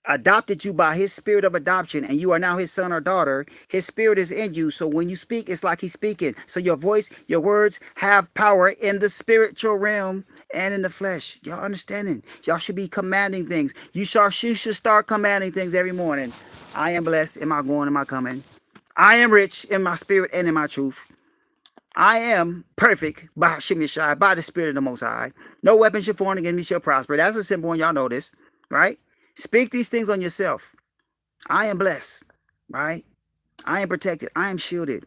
adopted you by his spirit of adoption and you are now his son or daughter, his spirit is in you. So when you speak, it's like he's speaking. So your voice, your words have power in the spiritual realm and in the flesh. Y'all understanding? Y'all should be commanding things. You should start commanding things every morning. I am blessed in my going and my coming. I am rich in my spirit and in my truth. I am perfect by Hashem Yeshai, by the Spirit of the Most High. No weapon shall form against me shall prosper. That's a simple one. Y'all know this, right? Speak these things on yourself. I am blessed, right? I am protected. I am shielded.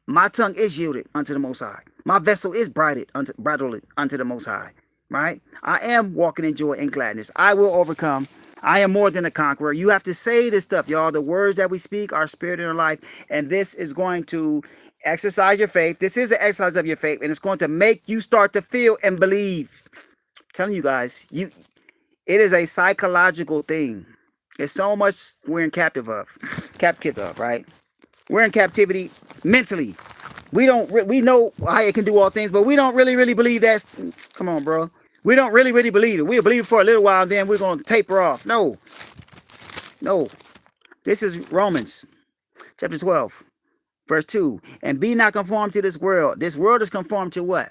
My tongue is yielded unto the Most High. My vessel is bridled unto the Most High, right? I am walking in joy and gladness. I will overcome. I am more than a conqueror. You have to say this stuff, y'all. The words that we speak are spirit in our life, and this is going to exercise your faith. This is an exercise of your faith, and it's going to make you start to feel and believe. I'm telling you guys, it is a psychological thing. It's so much we're in captive of, right? We're in captivity mentally. We know how it can do all things, but we don't really believe that. Come on, bro. We don't really believe it. We'll believe it for a little while, and then we're going to taper off. No. This is Romans chapter 12, verse 2. And be not conformed to this world. This world is conformed to what?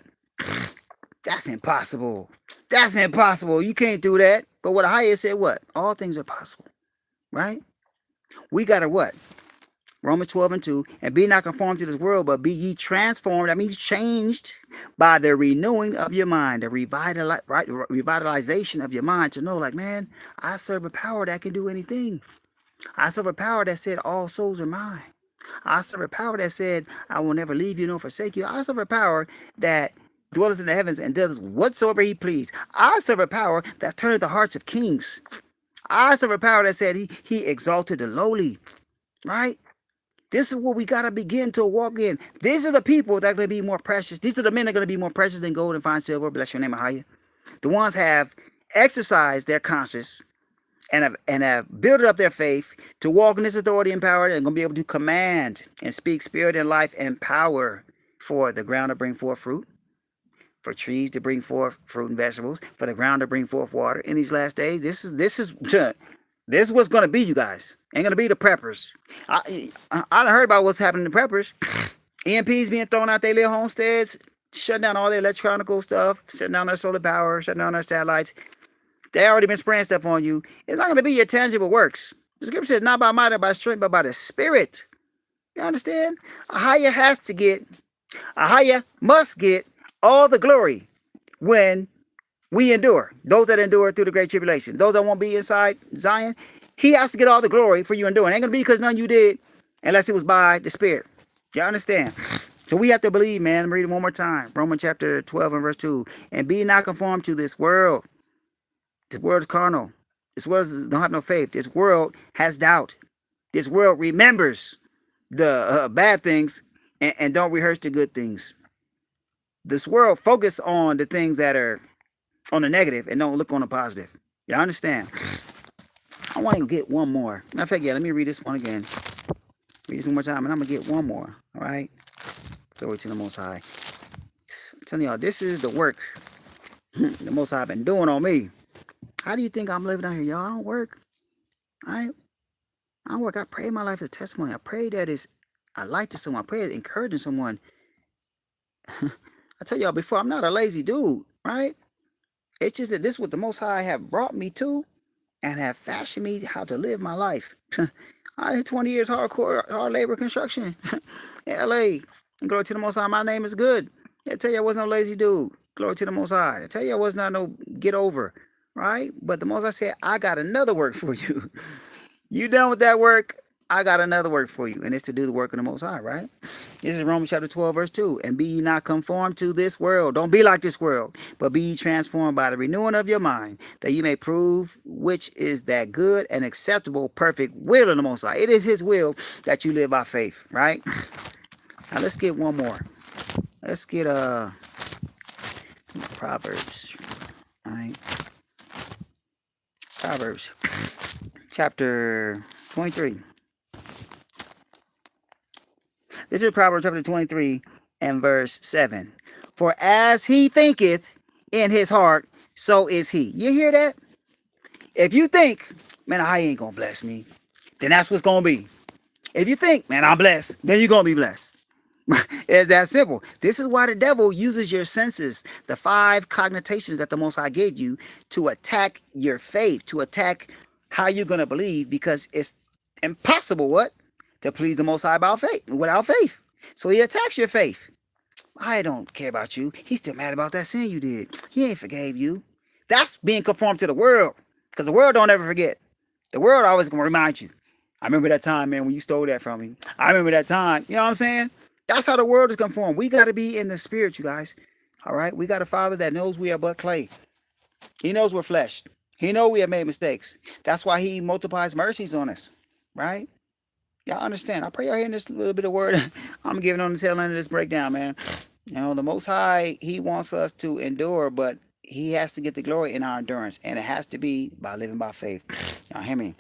That's impossible. That's impossible. You can't do that. But what Ahia said, what? All things are possible, right? We got to what? Romans 12 and 2, and be not conformed to this world, but be ye transformed. That means changed by the renewing of your mind, the revitalization of your mind to know, like, man, I serve a power that can do anything. I serve a power that said all souls are mine. I serve a power that said I will never leave you nor forsake you. I serve a power that dwelleth in the heavens and does whatsoever he please. I serve a power that turneth the hearts of kings. I serve a power that said he exalted the lowly, right? This is what we got to begin to walk in. These are the people that are going to be more precious. These are the men that are going to be more precious than gold and fine silver. Bless your name, Ahia. The ones have exercised their conscience and have built up their faith to walk in this authority and power, and going to be able to command and speak spirit and life and power for the ground to bring forth fruit, for trees to bring forth fruit and vegetables, for the ground to bring forth water in these last days. This is what's going to be, you guys. Ain't going to be the preppers. I heard about what's happening to preppers. EMPs being thrown out their little homesteads, shutting down all their electronical stuff, shutting down their solar power, shutting down their satellites. They already been spraying stuff on you. It's not going to be your tangible works. The scripture says, not by might or by strength, but by the Spirit. You understand? Ahaya must get all the glory when we endure. Those that endure through the great tribulation. Those that won't be inside Zion, he has to get all the glory for you enduring. It ain't going to be because none of you did, unless it was by the Spirit. You understand? So we have to believe, man. I'm reading one more time. Romans chapter 12 and verse 2. And be not conformed to this world. This world is carnal. This world don't have no faith. This world has doubt. This world remembers the bad things and don't rehearse the good things. This world focus on the things that are on the negative and don't look on the positive. You understand? I want to get one more. Matter of fact, yeah, let me read this one again. Read this one more time, and I'm going to get one more. All right? Glory to the Most High. I'm telling y'all, this is the work the Most High been doing on me. How do you think I'm living out here, y'all? I don't work. All right? I don't work. I pray my life as a testimony. I pray that it's a light to someone. I pray it's encouraging someone. I tell y'all before, I'm not a lazy dude, right? It's just that this is what the Most High have brought me to and have fashioned me how to live my life. I did 20 years hard labor construction in LA. And glory to the Most High, my name is good. I tell you, I wasn't no lazy dude. Glory to the Most High. I tell you, I was not no get over, right? But the Most High said, I got another work for you. You done with that work? I got another work for you, and it's to do the work of the Most High, right? This is Romans chapter 12, verse 2. And be ye not conformed to this world. Don't be like this world, but be ye transformed by the renewing of your mind, that you may prove which is that good and acceptable, perfect will of the Most High. It is his will that you live by faith, right? Now let's get one more. Let's get Proverbs, all right? Proverbs chapter 23. This is Proverbs chapter 23 and verse 7. For as he thinketh in his heart, so is he. You hear that? If you think, man, I ain't going to bless me, then that's what's going to be. If you think, man, I'm blessed, then you're going to be blessed. It's that simple. This is why the devil uses your senses, the 5 cognitions that the Most High gave you, to attack your faith, to attack how you're going to believe, because it's impossible, what? To please the Most High without faith. So he attacks your faith. I don't care about you. He's still mad about that sin you did. He ain't forgave you. That's being conformed to the world, because the world don't ever forget. The world always going to remind you. I remember that time, man, when you stole that from me. I remember that time. You know what I'm saying? That's how the world is conformed. We got to be in the spirit, you guys. All right? We got a Father that knows we are but clay. He knows we're flesh. He knows we have made mistakes. That's why he multiplies mercies on us. Right? Y'all understand? I pray y'all hearing this little bit of word I'm giving on the tail end of this breakdown, man. You know, the Most High, he wants us to endure, but he has to get the glory in our endurance. And it has to be by living by faith. Y'all hear me?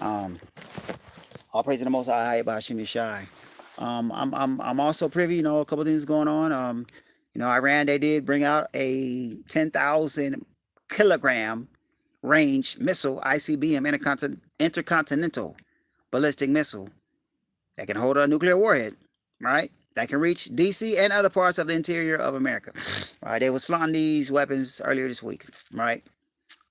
All praise to the Most High, by Hashem Yeshai. I'm also privy, you know, a couple things going on. You know, Iran, they did bring out a 10,000 kilogram range missile, ICBM, intercontinental ballistic missile that can hold a nuclear warhead, right? That can reach DC and other parts of the interior of America. Right? They was flaunting these weapons earlier this week, right?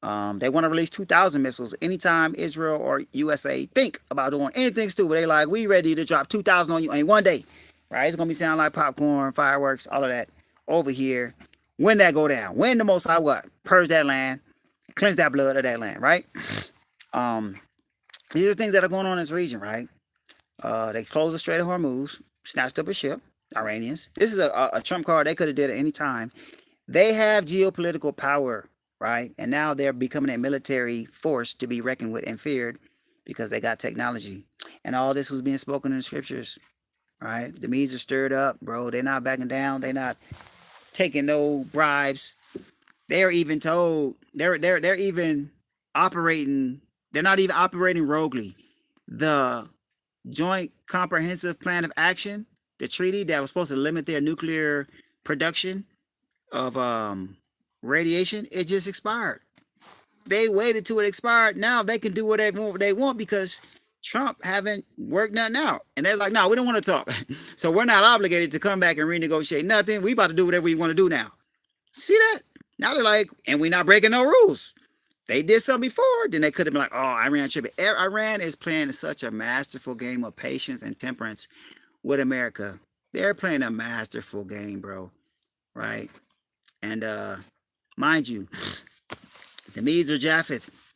They want to release 2,000 missiles anytime Israel or USA think about doing anything stupid. They like, we ready to drop 2,000 on you in one day, right? It's gonna be sound like popcorn, fireworks, all of that over here. When that go down, when the Most High what? Purge that land, cleanse that blood of that land, right? These are things that are going on in this region, right? They closed the Strait of Hormuz, snatched up a ship, Iranians. This is a trump card they could have did at any time. They have geopolitical power, right? And now they're becoming a military force to be reckoned with and feared because they got technology. And all this was being spoken in the scriptures, right? The Medes are stirred up, bro. They're not backing down. They're not taking no bribes. They're even told, they're even operating, they're not even operating roguely. The Joint Comprehensive Plan of Action, the treaty that was supposed to limit their nuclear production of radiation, it just expired. They waited till it expired. Now they can do whatever they want because Trump haven't worked nothing out. And they're like, no, we don't want to talk. So we're not obligated to come back and renegotiate nothing. We about to do whatever we want to do now. See that? Now they're like, and we're not breaking no rules. they did something before, then they could have been like, oh, Iran should be. Iran is playing such a masterful game of patience and temperance with America. They're playing a masterful game, bro. Right? And mind you, the Medes are Japheth.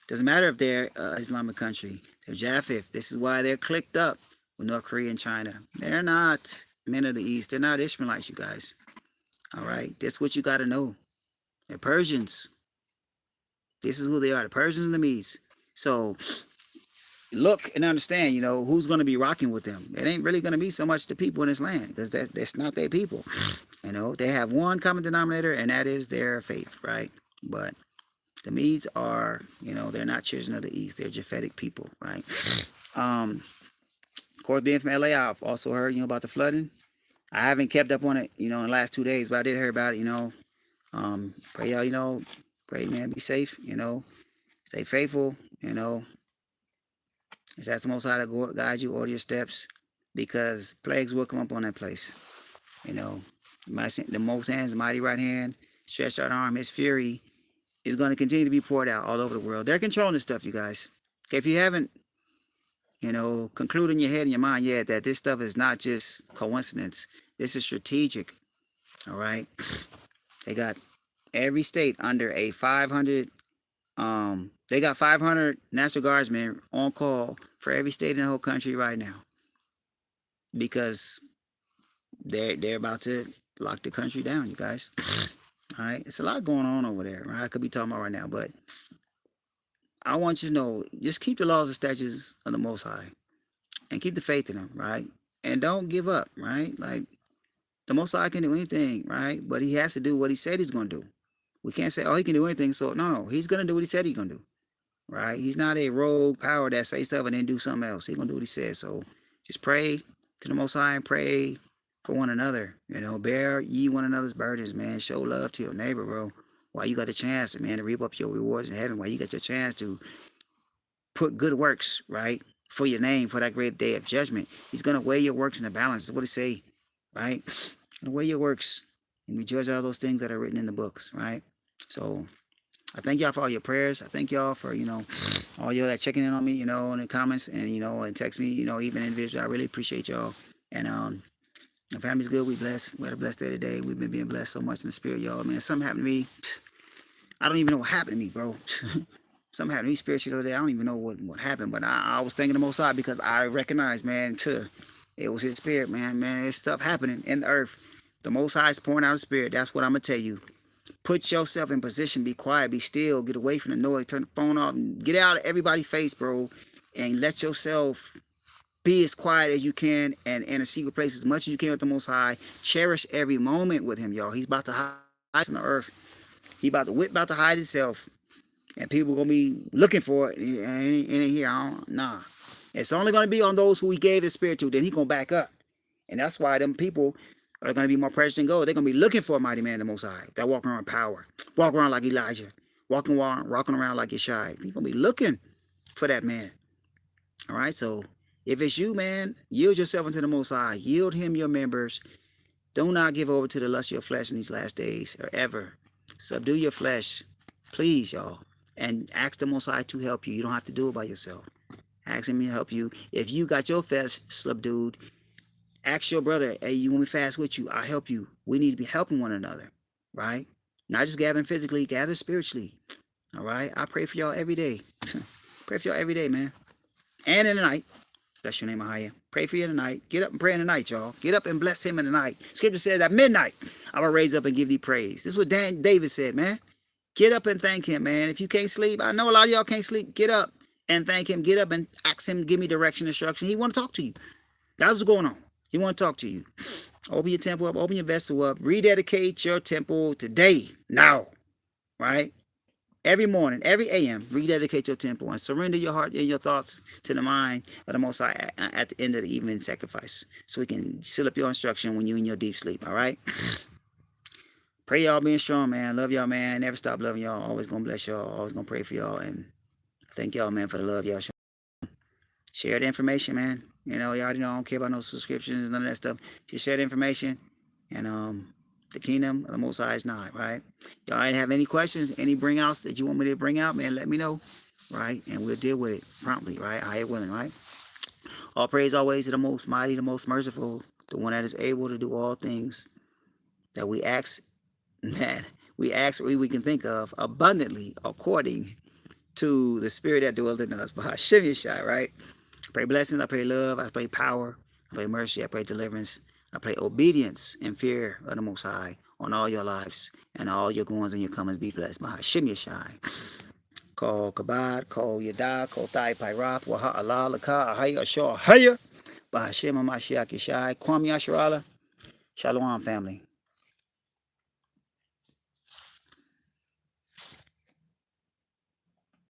Doesn't matter if they're Islamic country. They're Japheth. This is why they're clicked up with North Korea and China. They're not men of the East. They're not Ishmaelites, you guys. All right? That's what you got to know. They're Persians. This is who they are, the Persians and the Medes. So look and understand, who's going to be rocking with them. It ain't really going to be so much the people in this land, because that's not their people. They have one common denominator, and that is their faith, right? But the Medes are, they're not children of the East. They're Japhetic people, right? Of course, being from LA, I've also heard, about the flooding. I haven't kept up on it, in the last 2 days, but I did hear about it, pray y'all, pray, man, be safe, stay faithful, Just ask the Most High to guide you, order your steps, because plagues will come up on that place. The Most Hand's mighty right hand, stretched out arm, his fury is going to continue to be poured out all over the world. They're controlling this stuff, you guys. Okay, if you haven't, concluded in your head and your mind yet that this stuff is not just coincidence, this is strategic. All right, they got every state under a 500. They got 500 National Guardsmen on call for every state in the whole country right now, because they're about to lock the country down, you guys. All right, it's a lot going on over there. Right? I could be talking about right now, but I want you to know, just keep the laws and statutes of the Most High, and keep the faith in them, right? And don't give up, right? Like, the Most High can do anything, right? But he has to do what he said he's going to do. We can't say, oh, he can do anything. So, no, he's going to do what he said he's going to do, right? He's not a rogue power that says stuff and then do something else. He's going to do what he says. So, just pray to the Most High and pray for one another. Bear ye one another's burdens, man. Show love to your neighbor, bro. While you got the chance, man, to reap up your rewards in heaven, while you got your chance to put good works, right, for your name, for that great day of judgment. He's going to weigh your works in the balance. That's what he say, right? And weigh your works, and we judge all those things that are written in the books, right? So I thank y'all for all your prayers. I thank y'all for, all y'all that checking in on me, in the comments, and, and text me, even individually. I really appreciate y'all. And the family's good. We blessed. We had a blessed day today. We've been being blessed so much in the spirit, y'all. Man, something happened to me. I don't even know what happened to me, bro. Something happened to me spiritually today. I don't even know what happened, but I was thanking the Most High, because I recognized, man, it was his spirit, man. There's stuff happening in the earth. The Most High is pouring out his spirit. That's what I'm going to tell you. Put yourself in position. Be quiet. Be still. Get away from the noise. Turn the phone off. And get out of everybody's face, bro. And let yourself be as quiet as you can, and in a secret place as much as you can with the Most High. Cherish every moment with him, y'all. He's about to hide from the earth. He about to hide himself. And people going to be looking for it. And here, nah. It's only going to be on those who he gave his spirit to. Then he going to back up. And that's why them people are going to be more precious than gold. They're going to be looking for a mighty man, the Most High. That walking around power. Walking around like Elijah. Walking around like Yeshua. You're going to be looking for that man. All right? So, if it's you, man, yield yourself unto the Most High. Yield him your members. Do not give over to the lust of your flesh in these last days, or ever. Subdue your flesh. Please, y'all. And ask the Most High to help you. You don't have to do it by yourself. Ask him to help you. If you got your flesh subdued, ask your brother, hey, you want me to fast with you? I'll help you. We need to be helping one another, right? Not just gathering physically, gather spiritually, all right? I pray for y'all every day. Pray for y'all every day, man. And in the night. Bless your name, Ahaya. Pray for you tonight. Get up and pray in the night, y'all. Get up and bless him in the night. Scripture says at midnight, I will raise up and give thee praise. This is what David said, man. Get up and thank him, man. If you can't sleep, I know a lot of y'all can't sleep. Get up and thank him. Get up and ask him to give me direction, instruction. He want to talk to you. That's what's going on. He want to talk to you. Open your temple up. Open your vessel up. Rededicate your temple today. Now. Right? Every morning, every AM, rededicate your temple and surrender your heart and your thoughts to the mind of the Most High at the end of the evening sacrifice, so we can seal up your instruction when you're in your deep sleep, all right? Pray y'all being strong, man. Love y'all, man. Never stop loving y'all. Always gonna bless y'all. Always gonna pray for y'all. And thank y'all, man, for the love y'all show. Share the information, man. You already know I don't care about no subscriptions, none of that stuff. Just share the information. And The kingdom of the Most High is not, right? Y'all ain't have any questions, any bring outs that you want me to bring out, man, let me know, right? And we'll deal with it promptly, right? I am willing, right? All praise always to the most mighty, the most merciful, the one that is able to do all things that we ask or we can think of abundantly according to the spirit that dwells in us. By Hashem Yeshai, right? I pray blessings, I pray love, I pray power, I pray mercy, I pray deliverance, I pray obedience and fear of the Most High on all your lives, and all your goings and your comings be blessed. By Hashem Yeshai. Call Kabad, call Yada, call Thai Pyroth, Waha Allah, Laka, Ahaya, Ashar, Haya, by Hashem Mashiach Yeshai, Kwam Yasharala. Shalom, family.